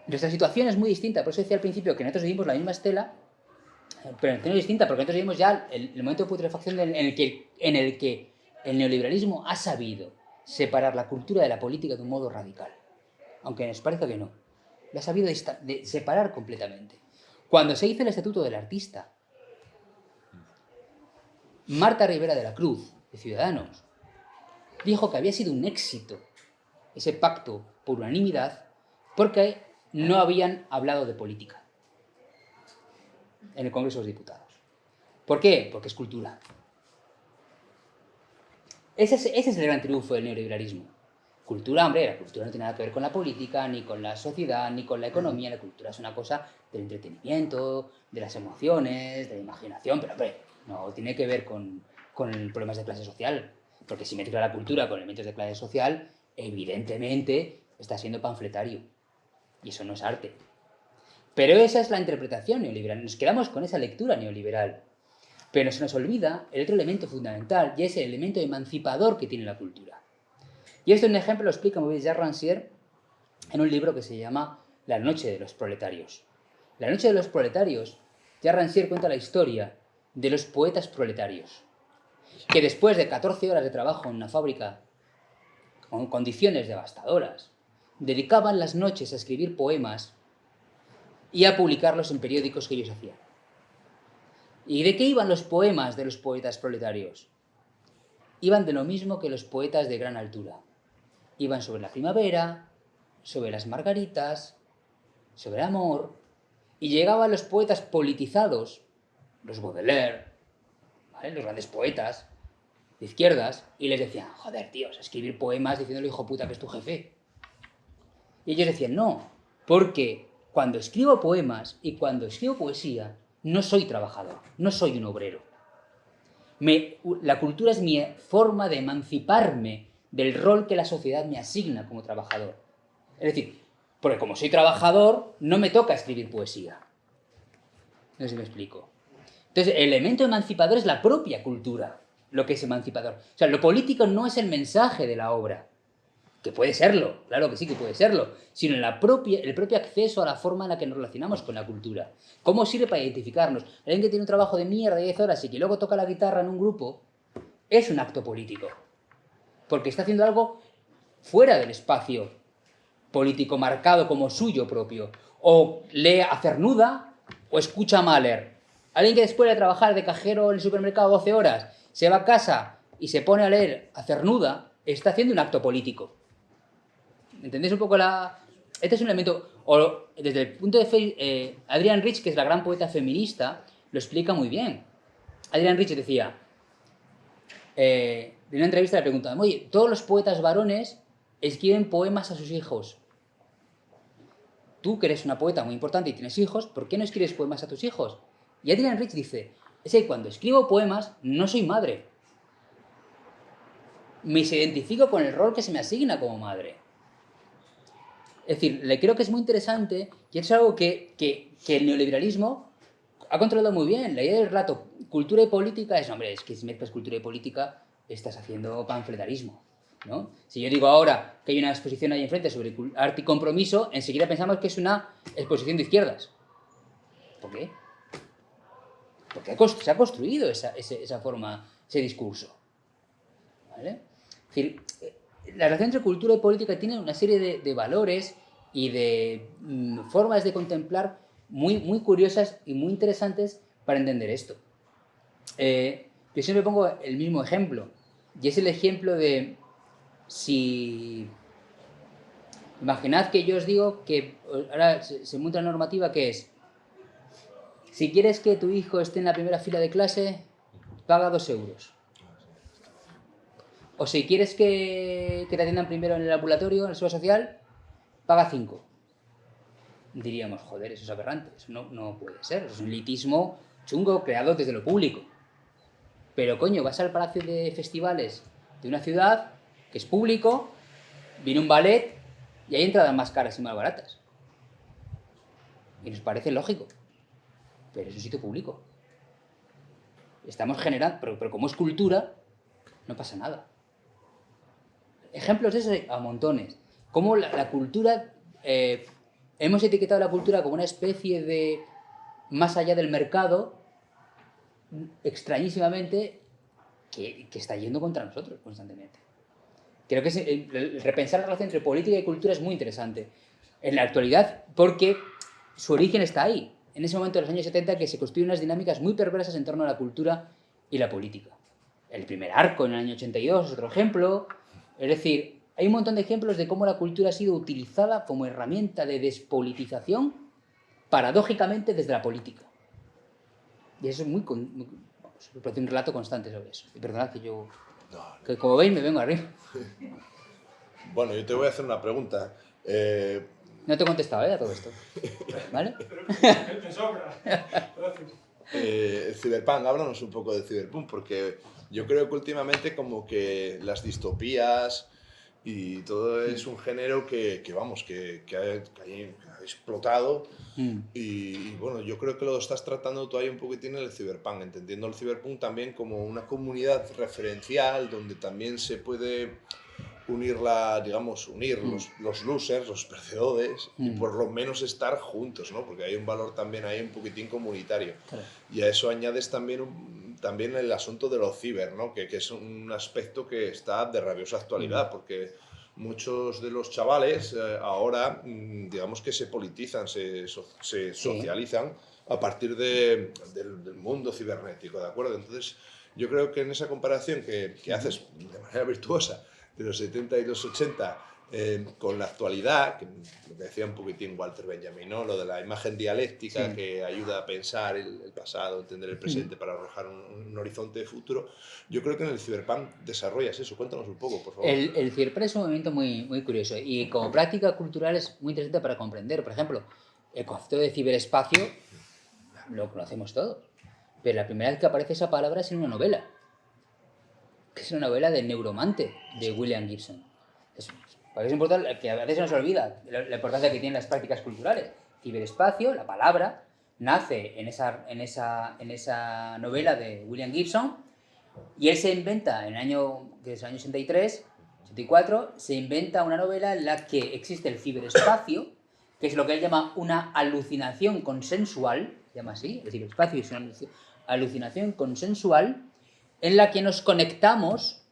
Nuestra situación es muy distinta, por eso decía al principio que nosotros vivimos la misma estela, pero no es distinta porque nosotros vivimos ya el momento de putrefacción en el que el neoliberalismo ha sabido separar la cultura de la política de un modo radical. Aunque nos parezca que no. Lo ha sabido separar completamente. Cuando se hizo el Estatuto del Artista, Marta Rivera de la Cruz, de Ciudadanos, dijo que había sido un éxito ese pacto por unanimidad porque no habían hablado de política en el Congreso de los Diputados. ¿Por qué? Porque es cultura. Ese es el gran triunfo del neoliberalismo. Cultura, hombre, la cultura no tiene nada que ver con la política, ni con la sociedad, ni con la economía. La cultura es una cosa del entretenimiento, de las emociones, de la imaginación, pero hombre, no tiene que ver con problemas de clase social. Porque si mezcla la cultura con elementos de clase social, evidentemente está siendo panfletario. Y eso no es arte. Pero esa es la interpretación neoliberal. Nos quedamos con esa lectura neoliberal. Pero se nos olvida el otro elemento fundamental, y es el elemento emancipador que tiene la cultura. Y esto, un ejemplo, lo explica muy bien Jacques Rancière en un libro que se llama La noche de los proletarios. La noche de los proletarios, Jacques Rancière cuenta la historia de los poetas proletarios, que después de 14 horas de trabajo en una fábrica con condiciones devastadoras, dedicaban las noches a escribir poemas y a publicarlos en periódicos que ellos hacían. ¿Y de qué iban los poemas de los poetas proletarios? Iban de lo mismo que los poetas de gran altura. Iban sobre la primavera, sobre las margaritas, sobre el amor, y llegaban los poetas politizados, los Baudelaire, ¿vale? Los grandes poetas, de izquierdas y les decían, joder, tíos, escribir poemas diciéndole hijo puta que es tu jefe. Y ellos decían, no, porque cuando escribo poemas y cuando escribo poesía, no soy trabajador, no soy un obrero. La cultura es mi forma de emanciparme del rol que la sociedad me asigna como trabajador. Es decir, porque como soy trabajador, no me toca escribir poesía. No sé si me explico. Entonces, el elemento emancipador es la propia cultura, lo que es emancipador. O sea, lo político no es el mensaje de la obra, que puede serlo, claro que sí que puede serlo, sino el propio acceso a la forma en la que nos relacionamos con la cultura. ¿Cómo sirve para identificarnos? Alguien que tiene un trabajo de mierda de 10 horas y que luego toca la guitarra en un grupo, es un acto político. Porque está haciendo algo fuera del espacio político marcado como suyo propio. O lee a Cernuda o escucha a Mahler. Alguien que después de trabajar de cajero en el supermercado 12 horas se va a casa y se pone a leer a Cernuda, está haciendo un acto político. ¿Entendéis un poco Este es un elemento... O desde el punto de vista... Adrienne Rich, que es la gran poeta feminista, lo explica muy bien. Adrienne Rich decía... en una entrevista le preguntaban, oye, todos los poetas varones escriben poemas a sus hijos. Tú, que eres una poeta muy importante y tienes hijos, ¿por qué no escribes poemas a tus hijos? Y Adrienne Rich dice, es que cuando escribo poemas no soy madre. Me identifico con el rol que se me asigna como madre. Es decir, le creo que es muy interesante y es algo que el neoliberalismo ha controlado muy bien. La idea del relato cultura y política es, hombre, es que si mezclas cultura y política estás haciendo panfletarismo, ¿no? Si yo digo ahora que hay una exposición ahí enfrente sobre arte y compromiso, enseguida pensamos que es una exposición de izquierdas. ¿Por qué? Porque se ha construido esa forma, ese discurso. ¿Vale? Es decir, la relación entre cultura y política tiene una serie de valores y de formas de contemplar muy, muy curiosas y muy interesantes para entender esto. Yo siempre pongo el mismo ejemplo, y es el ejemplo de si... Imaginad que yo os digo que ahora se monta una normativa que es, si quieres que tu hijo esté en la primera fila de clase, paga 2 euros. O si quieres que te atiendan primero en el ambulatorio, en el seguro social, paga 5. Diríamos, joder, eso es aberrante, eso no puede ser, eso es un elitismo chungo creado desde lo público. Pero coño, vas al palacio de festivales de una ciudad que es público, viene un ballet y hay entradas más caras y más baratas. Y nos parece lógico, pero es un sitio público. Estamos generando, pero como es cultura, no pasa nada. Ejemplos de eso a montones. Cómo la cultura... hemos etiquetado la cultura como una especie de... más allá del mercado, extrañísimamente, que está yendo contra nosotros constantemente. Creo que el repensar la relación entre política y cultura es muy interesante en la actualidad porque su origen está ahí, en ese momento de los años 70 que se construyen unas dinámicas muy perversas en torno a la cultura y la política. El primer arco en el año 82 es otro ejemplo. Es decir, hay un montón de ejemplos de cómo la cultura ha sido utilizada como herramienta de despolitización, paradójicamente desde la política. Y eso es me parece un relato constante sobre eso. Y perdonad que yo, que como veis me vengo arriba. Bueno, yo te voy a hacer una pregunta. No te he contestado a todo esto, ¿vale? Me sobra. Gracias. Cyberpunk, háblanos un poco de Cyberpunk, porque yo creo que últimamente como que las distopías y todo es un género que ha explotado y bueno, yo creo que lo estás tratando tú ahí un poquitín en el Cyberpunk, entendiendo el Cyberpunk también como una comunidad referencial donde también se puede unir los losers, los perdedores y por lo menos estar juntos, ¿no? Porque hay un valor también ahí un poquitín comunitario. Claro. Y a eso añades también el asunto de lo ciber, ¿no? Que es un aspecto que está de rabiosa actualidad, porque muchos de los chavales ahora, digamos que se politizan, se socializan a partir del mundo cibernético, ¿de acuerdo? Entonces, yo creo que en esa comparación que haces de manera virtuosa de los 70 y los 80, con la actualidad, que lo que decía un poquitín Walter Benjamin, ¿no? Lo de la imagen dialéctica Sí. que ayuda a pensar el pasado, entender el presente para arrojar un horizonte de futuro. Yo creo que en el Cyberpunk desarrollas eso. Cuéntanos un poco, por favor. El Cyberpunk es un movimiento muy, muy curioso y como práctica cultural es muy interesante para comprender. Por ejemplo, el concepto de ciberespacio lo conocemos todos, pero la primera vez que aparece esa palabra es en una novela, que es una novela de Neuromante, de William Gibson. Porque es importante, que a veces se nos olvida la importancia que tienen las prácticas culturales. Ciberespacio, la palabra, nace en esa novela de William Gibson y él se inventa en el año 83, 84, se inventa una novela en la que existe el ciberespacio, que es lo que él llama una alucinación consensual, llama así, el ciberespacio es una alucinación consensual en la que nos conectamos,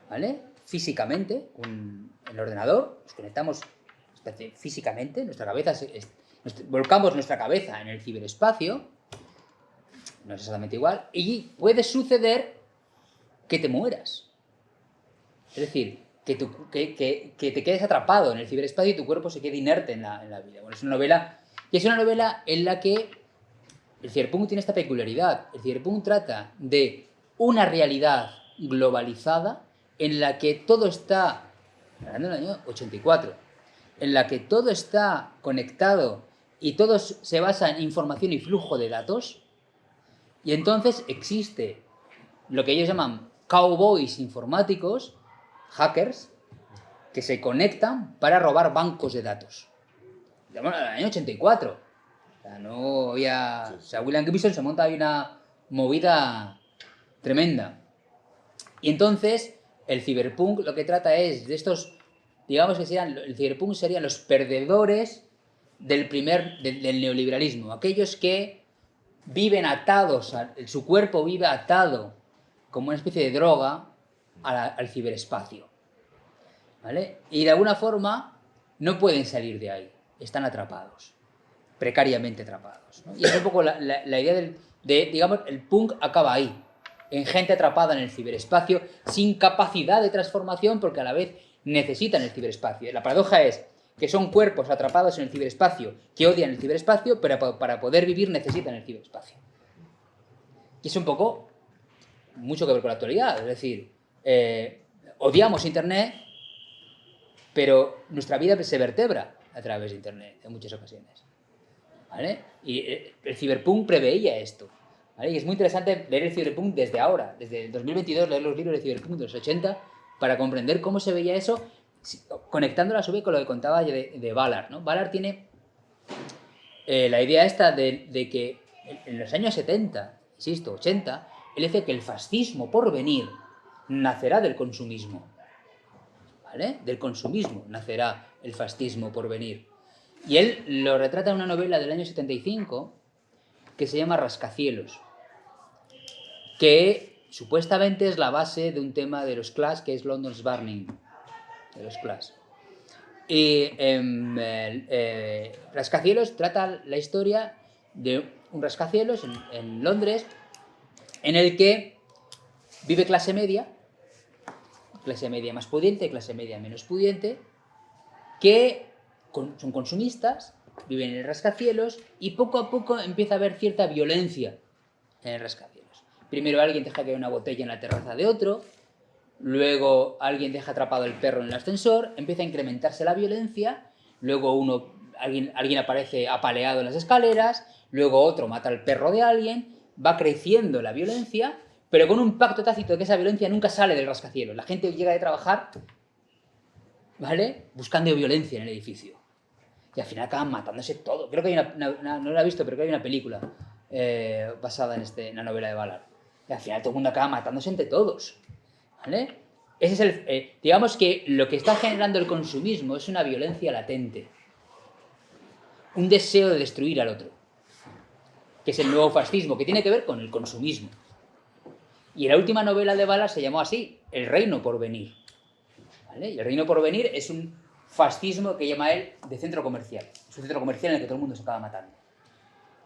¿vale? Físicamente, en el ordenador, nos conectamos físicamente, nuestra cabeza, volcamos nuestra cabeza en el ciberespacio, no es exactamente igual, y puede suceder que te mueras. Es decir, que te quedes atrapado en el ciberespacio y tu cuerpo se quede inerte en la vida. Bueno, es una novela en la que el cyberpunk tiene esta peculiaridad. El cyberpunk trata de una realidad globalizada en la que todo está, hablando del año 84, en la que todo está conectado y todo se basa en información y flujo de datos, y entonces existe lo que ellos llaman cowboys informáticos, hackers, que se conectan para robar bancos de datos. Estamos en el año 84. O sea, no había... O sea, William Gibson se monta ahí una movida tremenda. Y entonces, el cyberpunk lo que trata es de estos... Digamos que el cyberpunk serían los perdedores del neoliberalismo. Aquellos que viven atados, su cuerpo vive atado como una especie de droga al ciberespacio, ¿vale? Y de alguna forma no pueden salir de ahí, están atrapados, precariamente atrapados, ¿no? Y es un poco la idea digamos, el punk acaba ahí, en gente atrapada en el ciberespacio, sin capacidad de transformación porque a la vez necesitan el ciberespacio. La paradoja es que son cuerpos atrapados en el ciberespacio, que odian el ciberespacio, pero para poder vivir necesitan el ciberespacio. Y es un poco, mucho que ver con la actualidad, es decir, odiamos Internet, pero nuestra vida se vertebra a través de Internet en muchas ocasiones, ¿vale? Y el cyberpunk preveía esto, ¿vale? Y es muy interesante leer el cyberpunk desde ahora, desde el 2022, leer los libros de cyberpunk de los 80 para comprender cómo se veía eso, conectándolo a su vez con lo que contaba de Ballard, ¿no? Ballard tiene la idea esta de que en los años 70, insisto, 80, él dice que el fascismo por venir nacerá del consumismo, ¿vale? Del consumismo nacerá el fascismo por venir. Y él lo retrata en una novela del año 75 que se llama Rascacielos, que supuestamente es la base de un tema de los Clash, que es London's Burning, de los Clash. Y Rascacielos trata la historia de un rascacielos en Londres en el que vive clase media más pudiente, clase media menos pudiente, que son consumistas, viven en el rascacielos y poco a poco empieza a haber cierta violencia en el rascacielos. Primero alguien deja caer una botella en la terraza de otro, luego alguien deja atrapado el perro en el ascensor, empieza a incrementarse la violencia, luego alguien aparece apaleado en las escaleras, luego otro mata al perro de alguien, va creciendo la violencia, pero con un pacto tácito de que esa violencia nunca sale del rascacielos. La gente llega de trabajar, ¿vale?, buscando violencia en el edificio. Y al final acaban matándose todo. Creo que hay no la he visto, pero creo que hay una película basada en la novela de Ballard. Y al final todo el mundo acaba matándose entre todos, ¿vale? Ese es digamos que lo que está generando el consumismo es una violencia latente. Un deseo de destruir al otro. Que es el nuevo fascismo, que tiene que ver con el consumismo. Y la última novela de Ballard se llamó así, El reino por venir, ¿vale? Y el reino por venir es un fascismo que llama él de centro comercial. Es un centro comercial en el que todo el mundo se acaba matando,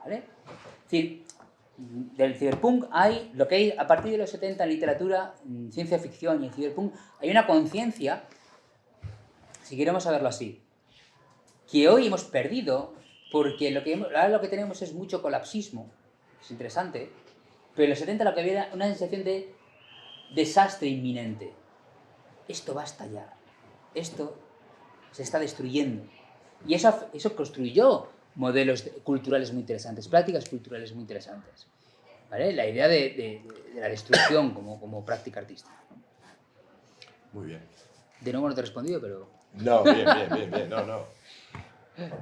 ¿vale? Es decir, del cyberpunk hay lo que hay a partir de los 70 en literatura, en ciencia ficción y en cyberpunk, hay una conciencia si queremos saberlo así, que hoy hemos perdido porque ahora lo que tenemos es mucho colapsismo, es interesante, pero en los 70 lo que había era una sensación de desastre inminente. Esto va a estallar, esto se está destruyendo. Y eso construyó modelos culturales muy interesantes, prácticas culturales muy interesantes. ¿Vale? La idea de la destrucción como práctica artística. Muy bien. De nuevo no te he respondido, pero... No, bien, no. Cuando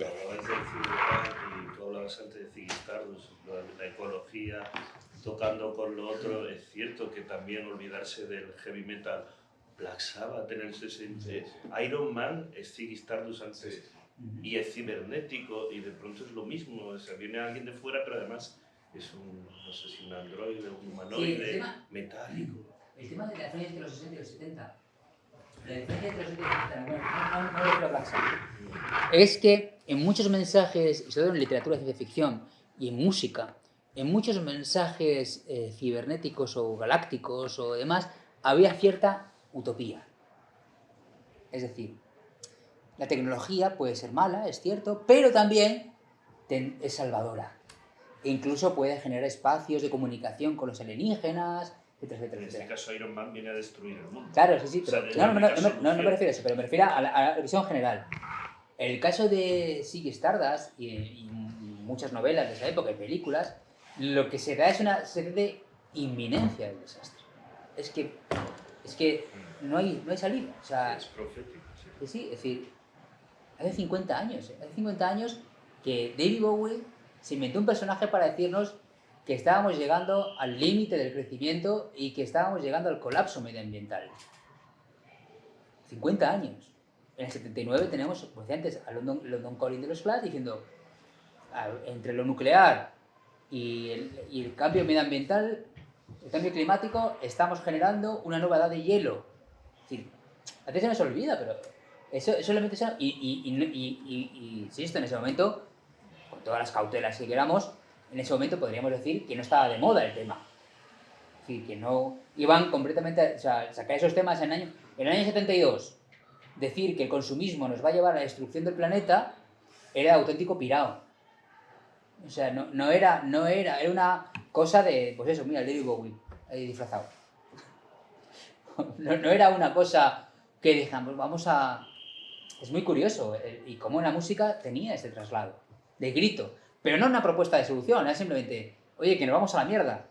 hablabas del cyberpunk y tú hablabas antes de Ziggy Stardust, la ecología, tocando con lo otro, es cierto que también olvidarse del heavy metal, Black Sabbath en el 60, Iron Man es Ziggy Stardust antes, y es cibernético, y de pronto es lo mismo, o sea, viene alguien de fuera, pero además es no sé si un androide, un humanoide, metálico. El tema de la diferencia entre los 60 y los 70, la diferencia entre los 60 y los 70, no lo creo Black Sabbath, es que en muchos mensajes, sobre todo en literatura de ciencia ficción y en música, en muchos mensajes cibernéticos o galácticos o demás, había cierta utopía. Es decir, la tecnología puede ser mala, es cierto, pero también es salvadora. E incluso puede generar espacios de comunicación con los alienígenas, etcétera. En este caso Iron Man viene a destruir el mundo. Claro, sí, pero O sea, no me refiero a eso, pero me refiero a la visión general. En el caso de Ziggy Stardust y muchas novelas de esa época y películas, lo que se da es una serie de inminencia del desastre. Es que no hay salida. O sea, es profético. sí, es decir, hace 50 años que David Bowie se inventó un personaje para decirnos que estábamos llegando al límite del crecimiento y que estábamos llegando al colapso medioambiental. 50 años. En el 79 tenemos, como decía antes, a London Calling de los Clash diciendo entre lo nuclear y el cambio medioambiental, el cambio climático, estamos generando una nueva edad de hielo. Es decir, a veces se nos olvida, pero eso le metes y insisto, en ese momento, con todas las cautelas que queramos, en ese momento podríamos decir que no estaba de moda el tema. Es decir, que no iban completamente, o sea, sacar esos temas en el año 72, decir que el consumismo nos va a llevar a la destrucción del planeta, era auténtico pirao. O sea, era una cosa de, pues eso, mira, el David Bowie, ahí disfrazado. No era una cosa que dijamos, vamos a... Es muy curioso, y cómo la música tenía ese traslado, de grito, pero no una propuesta de solución, era simplemente, oye, que nos vamos a la mierda,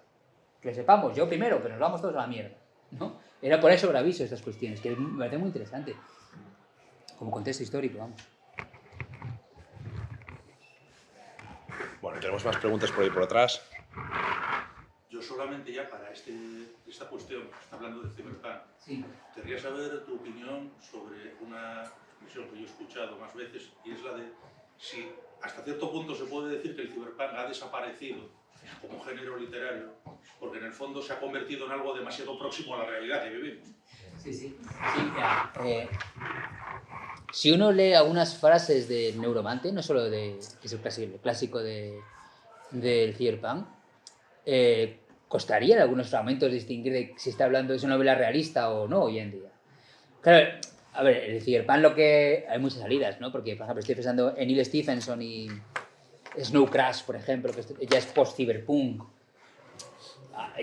que lo sepamos, yo primero, pero nos vamos todos a la mierda, ¿no? Era por eso que aviso estas cuestiones, que me parece muy interesante, como contexto histórico, vamos. Bueno, tenemos más preguntas por ahí por atrás. Yo solamente ya para esta cuestión, que está hablando de Cyberpunk, Sí. querría saber tu opinión sobre una visión que yo he escuchado más veces, y es la de si hasta cierto punto se puede decir que el Cyberpunk ha desaparecido como género literario, porque en el fondo se ha convertido en algo demasiado próximo a la realidad que vivimos. Sí, mira, si uno lee algunas frases de Neuromante, no solo que es el clásico del Cyberpunk, costaría en algunos fragmentos distinguir de si está hablando de una novela realista o no hoy en día. Claro, a ver, el Cyberpunk hay muchas salidas, ¿no? Porque, por ejemplo, estoy pensando en Neil Stephenson y Snow Crash, por ejemplo, que ya es post-Cyberpunk.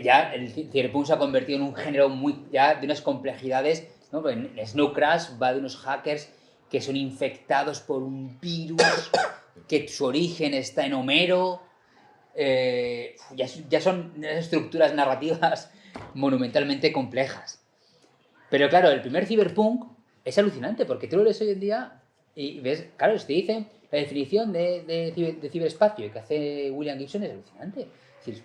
Ya el Cyberpunk se ha convertido en un género ya de unas complejidades, ¿no? En Snow Crash va de unos hackers que son infectados por un virus, que su origen está en Homero. Ya son estructuras narrativas monumentalmente complejas. Pero claro, el primer Cyberpunk es alucinante, porque tú lo lees hoy en día y ves, claro, te dicen la definición de ciberespacio que hace William Gibson es alucinante. Es decir,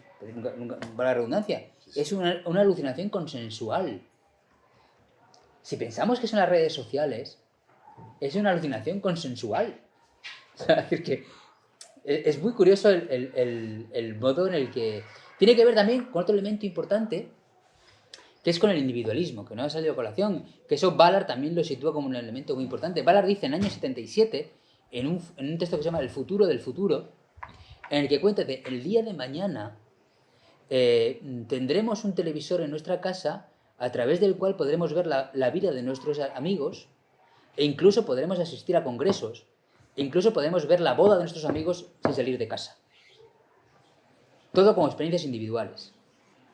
nunca para la redundancia, es una alucinación consensual. Si pensamos que son las redes sociales, es una alucinación consensual. O sea, es decir, que es muy curioso el modo en el que... Tiene que ver también con otro elemento importante, que es con el individualismo, que no ha salido a colación, que eso Ballard también lo sitúa como un elemento muy importante. Ballard dice en el año 77, en un texto que se llama El futuro del futuro, en el que cuenta que el día de mañana tendremos un televisor en nuestra casa a través del cual podremos ver la vida de nuestros amigos e incluso podremos asistir a congresos, e incluso podemos ver la boda de nuestros amigos sin salir de casa. Todo como experiencias individuales.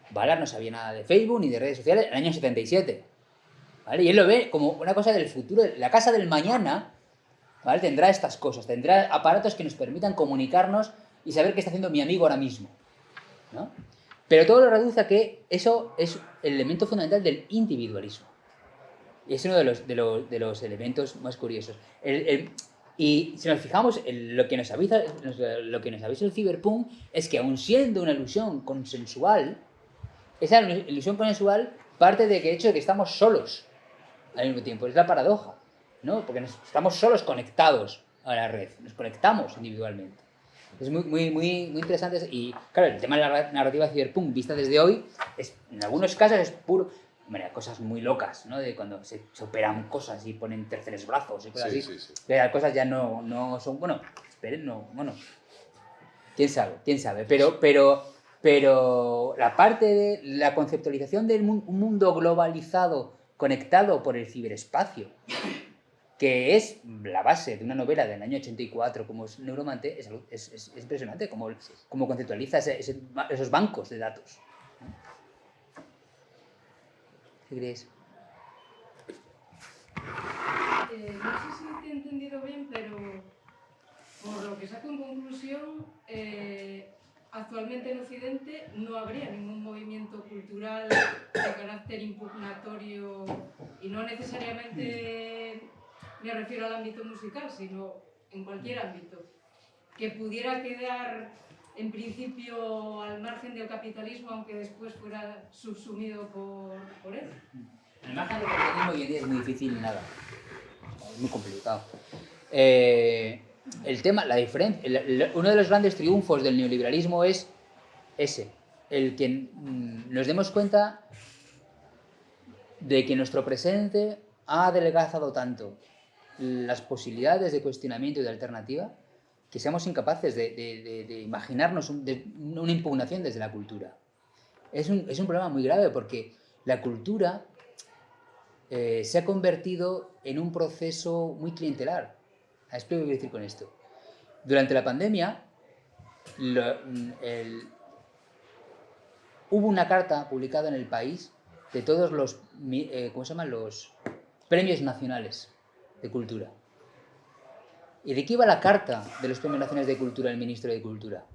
Ballard no sabía nada de Facebook ni de redes sociales en el año 77. ¿Vale? Y él lo ve como una cosa del futuro. La casa del mañana, ¿vale?, tendrá estas cosas, tendrá aparatos que nos permitan comunicarnos y saber qué está haciendo mi amigo ahora mismo, ¿no? Pero todo lo reduce a que eso es el elemento fundamental del individualismo. Y es uno de los elementos más curiosos. Y si nos fijamos, lo que nos avisa el ciberpunk es que, aun siendo una ilusión consensual, esa ilusión consensual parte de que hecho de que estamos solos al mismo tiempo. Es la paradoja, ¿no? Porque estamos solos conectados a la red, nos conectamos individualmente. Es muy interesante. Y claro, el tema de la narrativa ciberpunk vista desde hoy, en algunos casos es puro... Hombre, cosas muy locas, ¿no? De cuando se operan cosas y ponen terceros brazos y cosas así. Sí. Las cosas ya no son... Bueno, esperen, no... Bueno, quién sabe. Pero la parte de la conceptualización de un mundo globalizado, conectado por el ciberespacio, que es la base de una novela del año 84 como es Neuromante, es impresionante cómo conceptualiza esos bancos de datos. ¿Qué crees? No sé si te he entendido bien, pero por lo que saco en conclusión, actualmente en Occidente no habría ningún movimiento cultural de carácter impugnatorio, y no necesariamente me refiero al ámbito musical, sino en cualquier ámbito, que pudiera quedar en principio al margen del capitalismo, aunque después fuera subsumido por él. El margen del capitalismo hoy en día es muy difícil, nada. Es muy complicado. El tema, la diferencia, uno de los grandes triunfos del neoliberalismo es ese, el que nos demos cuenta de que nuestro presente ha adelgazado tanto las posibilidades de cuestionamiento y de alternativa que seamos incapaces de imaginarnos una impugnación desde la cultura. Es un problema muy grave porque la cultura se ha convertido en un proceso muy clientelar. Explico qué quiero decir con esto. Durante la pandemia hubo una carta publicada en El País de todos los, ¿cómo se llaman?, los premios nacionales de cultura. ¿Y de qué iba la carta de los premios nacionales de cultura del ministro de Cultura?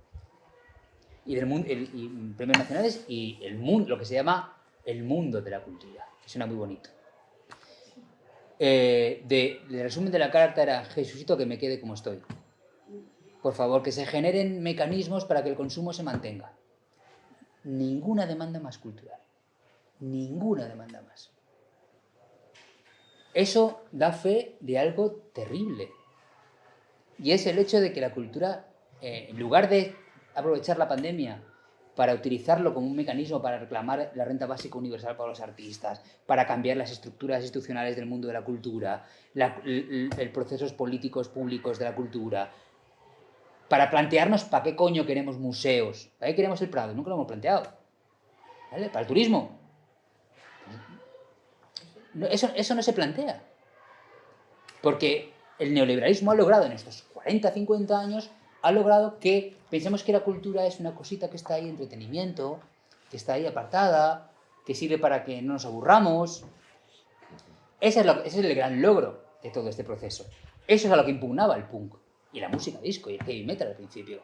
Y premios nacionales y el mundo, lo que se llama el mundo de la cultura, que suena muy bonito. El resumen de la carta era: Jesucito, que me quede como estoy. Por favor, que se generen mecanismos para que el consumo se mantenga. Ninguna demanda más cultural. Ninguna demanda más. Eso da fe de algo terrible. Y es el hecho de que la cultura, en lugar de aprovechar la pandemia para utilizarlo como un mecanismo para reclamar la renta básica universal para los artistas, para cambiar las estructuras institucionales del mundo de la cultura, los procesos políticos públicos de la cultura, para plantearnos para qué coño queremos museos, para qué queremos el Prado, nunca lo hemos planteado, ¿vale? Para el turismo. Eso no se plantea, porque el neoliberalismo ha logrado en estos 40, 50 años, ha logrado que pensemos que la cultura es una cosita que está ahí de entretenimiento, que está ahí apartada, que sirve para que no nos aburramos. Ese es el gran logro de todo este proceso. Eso es a lo que impugnaba el punk y la música disco y el heavy metal al principio.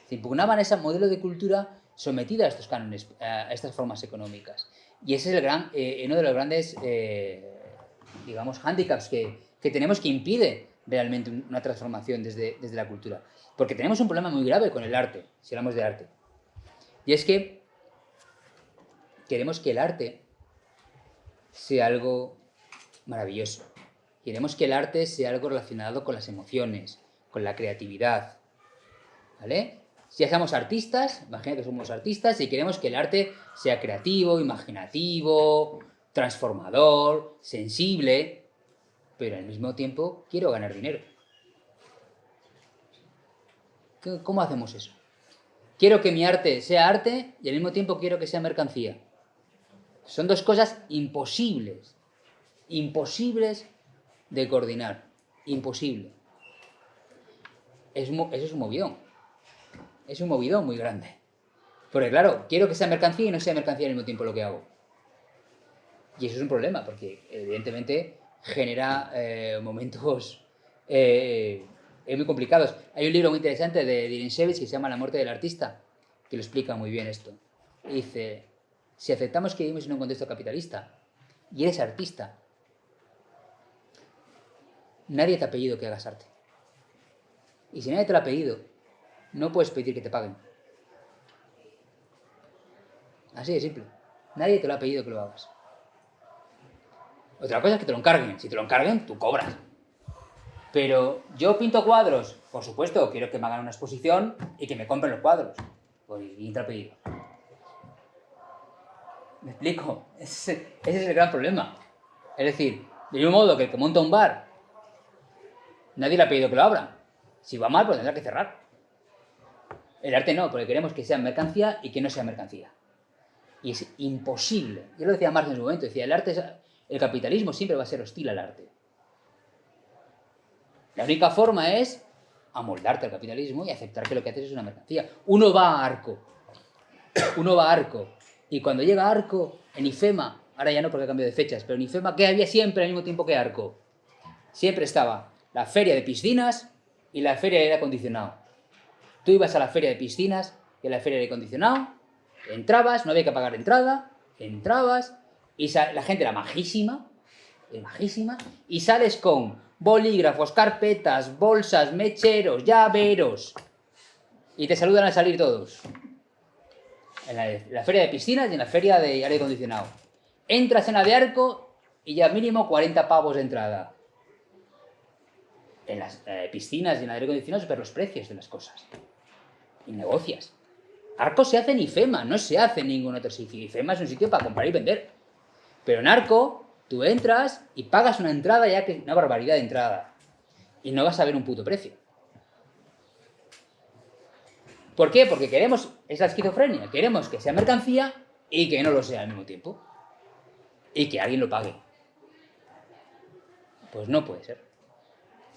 Se impugnaban ese modelo de cultura sometida a estos cánones, a estas formas económicas. Y ese es uno de los grandes, digamos, hándicaps que tenemos, que impide realmente una transformación desde la cultura. Porque tenemos un problema muy grave con el arte, si hablamos de arte. Y es que queremos que el arte sea algo maravilloso. Queremos que el arte sea algo relacionado con las emociones, con la creatividad, ¿vale? Si ya somos artistas, imagina que somos artistas y queremos que el arte sea creativo, imaginativo, transformador, sensible, pero al mismo tiempo quiero ganar dinero. ¿Cómo hacemos eso? Quiero que mi arte sea arte y al mismo tiempo quiero que sea mercancía. Son dos cosas imposibles. Imposibles de coordinar. Imposible. Eso es un movidón. Es un movidón muy grande. Porque claro, quiero que sea mercancía y no sea mercancía al mismo tiempo lo que hago. Y eso es un problema, porque evidentemente genera momentos muy complicados. Hay un libro muy interesante de Dirinsevich que se llama La muerte del artista, que lo explica muy bien esto. Y dice, si aceptamos que vivimos en un contexto capitalista y eres artista, nadie te ha pedido que hagas arte. Y si nadie te lo ha pedido, no puedes pedir que te paguen. Así de simple. Nadie te lo ha pedido que lo hagas. Otra cosa es que te lo encarguen. Si te lo encarguen, tú cobras. Pero yo pinto cuadros. Por supuesto, quiero que me hagan una exposición y que me compren los cuadros. Pues, ¿y te lo ha pedido? ¿Me explico? Ese es el gran problema. Es decir, de un modo que el que monta un bar, nadie le ha pedido que lo abra. Si va mal, pues tendrá que cerrar. El arte no, porque queremos que sea mercancía y que no sea mercancía. Y es imposible. Yo lo decía Marx en su momento, decía, el capitalismo siempre va a ser hostil al arte. La única forma es amoldarte al capitalismo y aceptar que lo que haces es una mercancía. Uno va a Arco. Y cuando llega a Arco, en IFEMA, ahora ya no porque ha cambiado de fechas, pero en IFEMA, ¿qué había siempre al mismo tiempo que Arco? Siempre estaba la feria de piscinas y la feria de aire acondicionado. Tú ibas a la feria de piscinas y a la feria de aire acondicionado, entrabas, no había que pagar entrada, entrabas y la gente era majísima, y sales con bolígrafos, carpetas, bolsas, mecheros, llaveros y te saludan al salir todos. En la feria de piscinas y en la feria de aire acondicionado. Entras en la de Arco y ya mínimo 40 pavos de entrada. En las piscinas y en el aire acondicionado es ver los precios de las cosas. Y negocias. Arco se hace en IFEMA, no se hace en ningún otro sitio. IFEMA es un sitio para comprar y vender. Pero en Arco, tú entras y pagas una entrada ya que es una barbaridad de entrada. Y no vas a ver un puto precio. ¿Por qué? Porque queremos esa esquizofrenia. Queremos que sea mercancía y que no lo sea al mismo tiempo. Y que alguien lo pague. Pues no puede ser.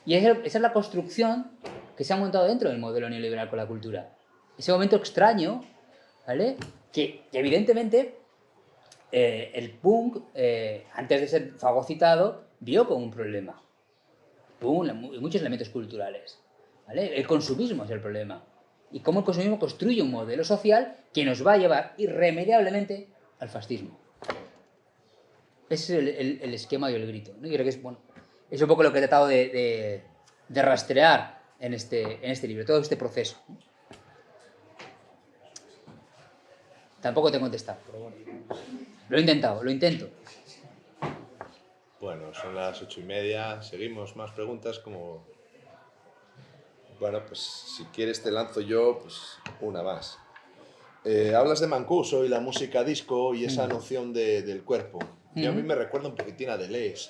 Y esa es la construcción que se ha montado dentro del modelo neoliberal con la cultura. Ese momento extraño, ¿vale? Que evidentemente el punk, antes de ser fagocitado, vio como un problema. Muchos elementos culturales, ¿vale? El consumismo es el problema. Y cómo el consumismo construye un modelo social que nos va a llevar irremediablemente al fascismo. Ese es el esquema y el grito, ¿no? Yo creo que es, bueno, es un poco lo que he tratado de rastrear en este libro, todo este proceso. Tampoco te he contestado, pero bueno. Lo he intentado, lo intento. Bueno, son las 8:30, seguimos, más preguntas como... Bueno, pues si quieres te lanzo yo pues, una más. Hablas de Mancuso y la música disco y esa noción del cuerpo. Y a mí me recuerda un poquitín a Deleuze,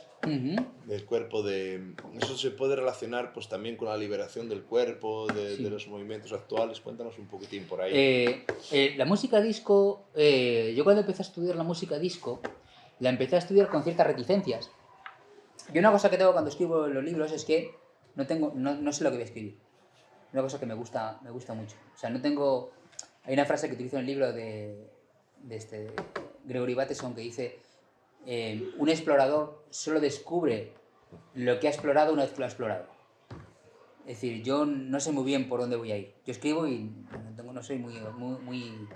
del cuerpo de... Eso se puede relacionar pues también con la liberación del cuerpo, de los movimientos actuales. Cuéntanos un poquitín por ahí. La música disco, yo cuando empecé a estudiar la música disco, la empecé a estudiar con ciertas reticencias. Y una cosa que tengo cuando escribo los libros es que no sé lo que voy a escribir. Una cosa que me gusta mucho. O sea, no tengo... Hay una frase que utilizo en el libro de Gregory Bateson que dice un explorador solo descubre lo que ha explorado una vez que lo ha explorado. Es decir, yo no sé muy bien por dónde voy a ir. Yo escribo y no soy muy...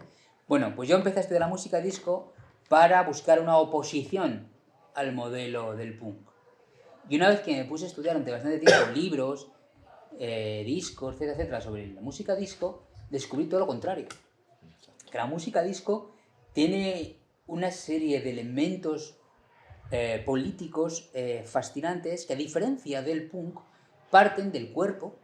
Bueno, pues yo empecé a estudiar la música disco para buscar una oposición al modelo del punk. Y una vez que me puse a estudiar durante bastante tiempo libros, discos, etcétera, sobre la música disco, descubrí todo lo contrario. Que la música disco tiene una serie de elementos políticos fascinantes que, a diferencia del punk, parten del cuerpo.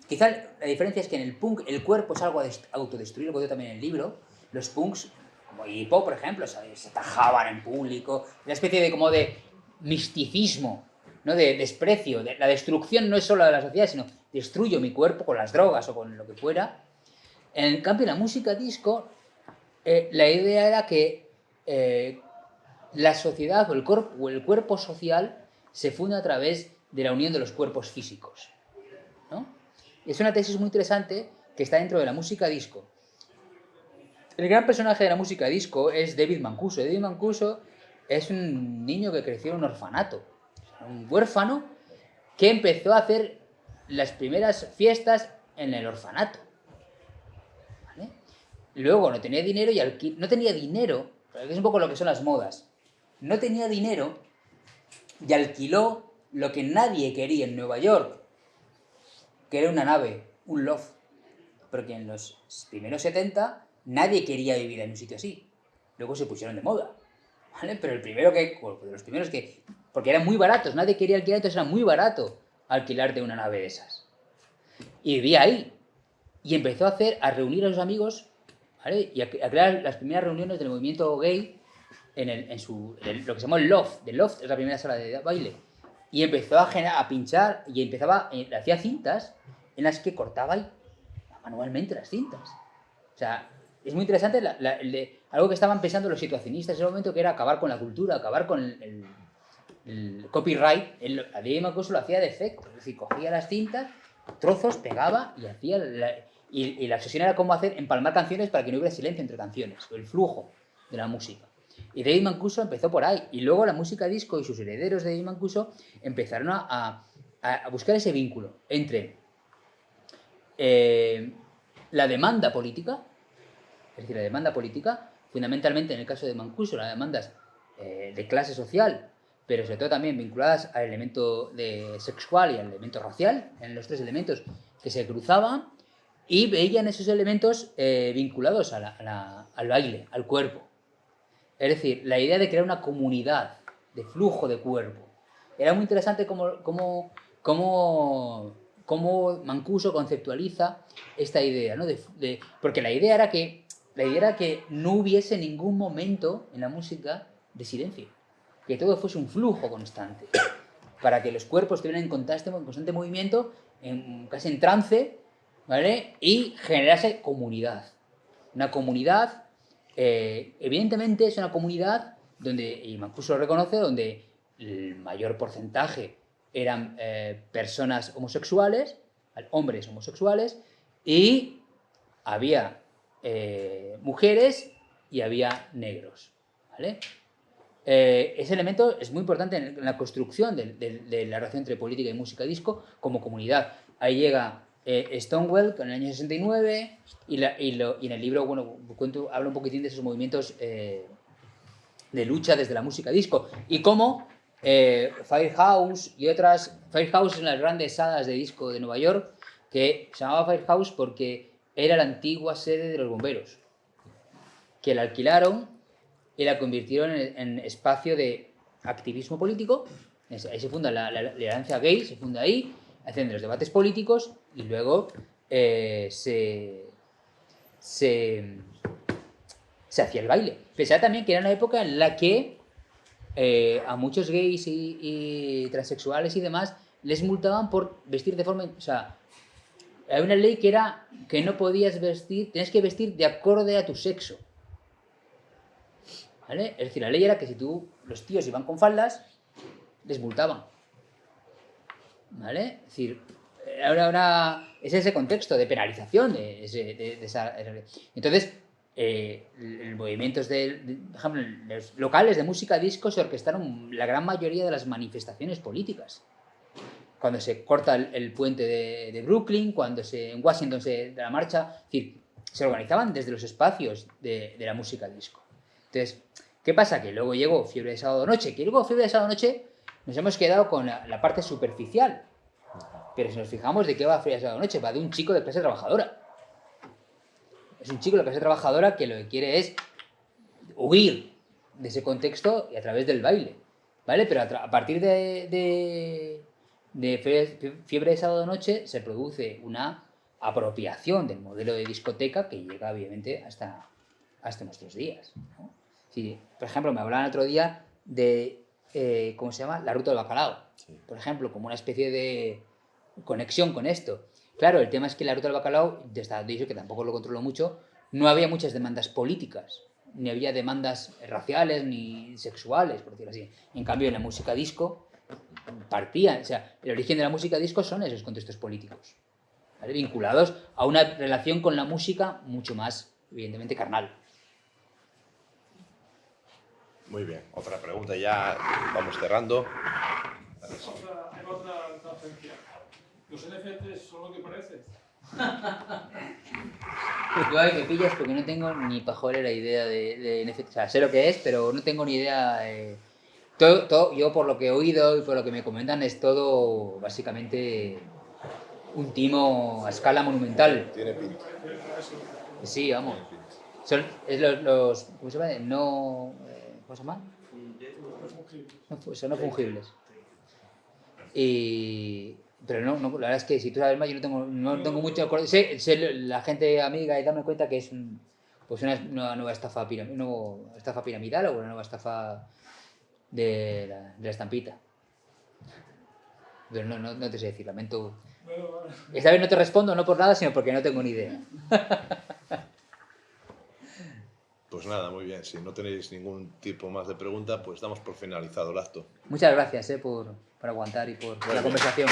Quizá la diferencia es que en el punk el cuerpo es algo a autodestruir, lo que digo también en el libro. Los punks, como Iggy Pop, por ejemplo, se tajaban en público, una especie de misticismo, ¿no? De desprecio. La destrucción no es solo de la sociedad, sino destruyo mi cuerpo con las drogas o con lo que fuera. En cambio, en la música disco, la idea era que la sociedad o el cuerpo social se funda a través de la unión de los cuerpos físicos, ¿no? Es una tesis muy interesante que está dentro de la música disco. El gran personaje de la música disco es David Mancuso. David Mancuso es un niño que creció en un orfanato, un huérfano que empezó a hacer las primeras fiestas en el orfanato, ¿vale? Luego no tenía dinero no tenía dinero, que es un poco lo que son las modas. No tenía dinero y alquiló lo que nadie quería en Nueva York, que era una nave, un loft. Porque en los primeros 70 nadie quería vivir en un sitio así. Luego se pusieron de moda, ¿vale? Pero de los primeros que... Porque eran muy baratos, nadie quería alquilar, entonces era muy barato alquilarte una nave de esas. Y vivía ahí. Y empezó a reunir a sus amigos, ¿vale? Y a crear las primeras reuniones del movimiento gay en lo que se llamó el Loft. El Loft es la primera sala de baile. Y empezó a pinchar y hacía cintas en las que cortaba manualmente las cintas. O sea, es muy interesante algo que estaban pensando los situacionistas en ese momento, que era acabar con la cultura, acabar con el copyright. A David Mancuso lo hacía de efecto, es decir, cogía las cintas, trozos, pegaba y hacía... Y la obsesión era cómo empalmar canciones para que no hubiera silencio entre canciones, el flujo de la música. Y David Mancuso empezó por ahí. Y luego la música disco y sus herederos de David Mancuso empezaron a buscar ese vínculo entre la demanda política, es decir, la demanda política, fundamentalmente en el caso de Mancuso, las demandas de clase social, pero sobre todo también vinculadas al elemento sexual y al elemento racial, en los tres elementos que se cruzaban, y veían esos elementos vinculados al baile, al cuerpo. Es decir, la idea de crear una comunidad de flujo de cuerpo. Era muy interesante cómo Mancuso conceptualiza esta idea, ¿no? Porque la idea era que no hubiese ningún momento en la música de silencio, que todo fuese un flujo constante, para que los cuerpos estuvieran en constante movimiento, casi en trance, ¿vale? Y generase comunidad. Una comunidad, evidentemente es una comunidad donde, y Mancuso lo reconoce, donde el mayor porcentaje eran personas homosexuales, hombres homosexuales, y había mujeres y había negros, ¿vale? Ese elemento es muy importante en la construcción de la relación entre política y música disco como comunidad. Ahí llega Stonewall en el año 69 y en el libro, bueno, habla un poquitín de esos movimientos de lucha desde la música disco y cómo Firehouse y otras... Firehouse es una de las grandes salas de disco de Nueva York, que se llamaba Firehouse porque era la antigua sede de los bomberos, que la alquilaron y la convirtieron en espacio de activismo político. Ahí se funda la alianza gay, se funda ahí, hacen los debates políticos y luego se hacía el baile. Pensaba también que era una época en la que a muchos gays y transexuales y demás les multaban por vestir de forma... O sea, hay una ley que era que no podías vestir, tenías que vestir de acorde a tu sexo, ¿vale? Es decir, la ley era que si los tíos iban con faldas, les multaban, ¿vale? Es decir, es ese contexto de penalización de esa... Entonces, movimientos por ejemplo, los locales de música disco se orquestaron la gran mayoría de las manifestaciones políticas. Cuando se corta el puente de Brooklyn, cuando en Washington se da la marcha, es decir, se organizaban desde los espacios de la música disco. Entonces, ¿qué pasa? Que luego llegó Fiebre de Sábado Noche, que luego Fiebre de Sábado Noche nos hemos quedado con la parte superficial. Pero si nos fijamos de qué va Fiebre de Sábado Noche, va de un chico de clase trabajadora. Es un chico de clase trabajadora que lo que quiere es huir de ese contexto y a través del baile, ¿vale? Pero a partir de Fiebre de Sábado Noche se produce una apropiación del modelo de discoteca que llega obviamente hasta nuestros días, ¿no? Sí, por ejemplo, me hablaban otro día de, ¿cómo se llama? La Ruta del Bacalao, sí. Por ejemplo, como una especie de conexión con esto. Claro, el tema es que la Ruta del Bacalao, desde dicho que tampoco lo controlo mucho, no había muchas demandas políticas. ni había demandas raciales ni sexuales, por decirlo así. En cambio, en la música disco partía, o sea, el origen de la música disco son esos contextos políticos, ¿vale? Vinculados a una relación con la música mucho más, evidentemente, carnal. Muy bien, otra pregunta ya, vamos cerrando. Hay otra tangencia. ¿Los NFTs son lo que parecen? Yo ahí me pillas porque no tengo ni pajolera idea de NFT. O sea, sé lo que es, pero no tengo ni idea. Yo por lo que he oído y por lo que me comentan es todo básicamente un timo a escala monumental. Tiene pinta. Sí, vamos. Tiene pinta. Los ¿cómo se llama? No, ¿cómo se llama? Son no fungibles. Pero no, la verdad es que si tú sabes más, yo no tengo mucho. Sé la gente amiga y darme cuenta que es una nueva estafa piramidal o una nueva estafa de la estampita. Pero no te sé decir, lamento. Esta vez no te respondo, no por nada, sino porque no tengo ni idea. Pues nada, muy bien. Si no tenéis ningún tipo más de pregunta, pues damos por finalizado el acto. Muchas gracias por aguantar y por la conversación.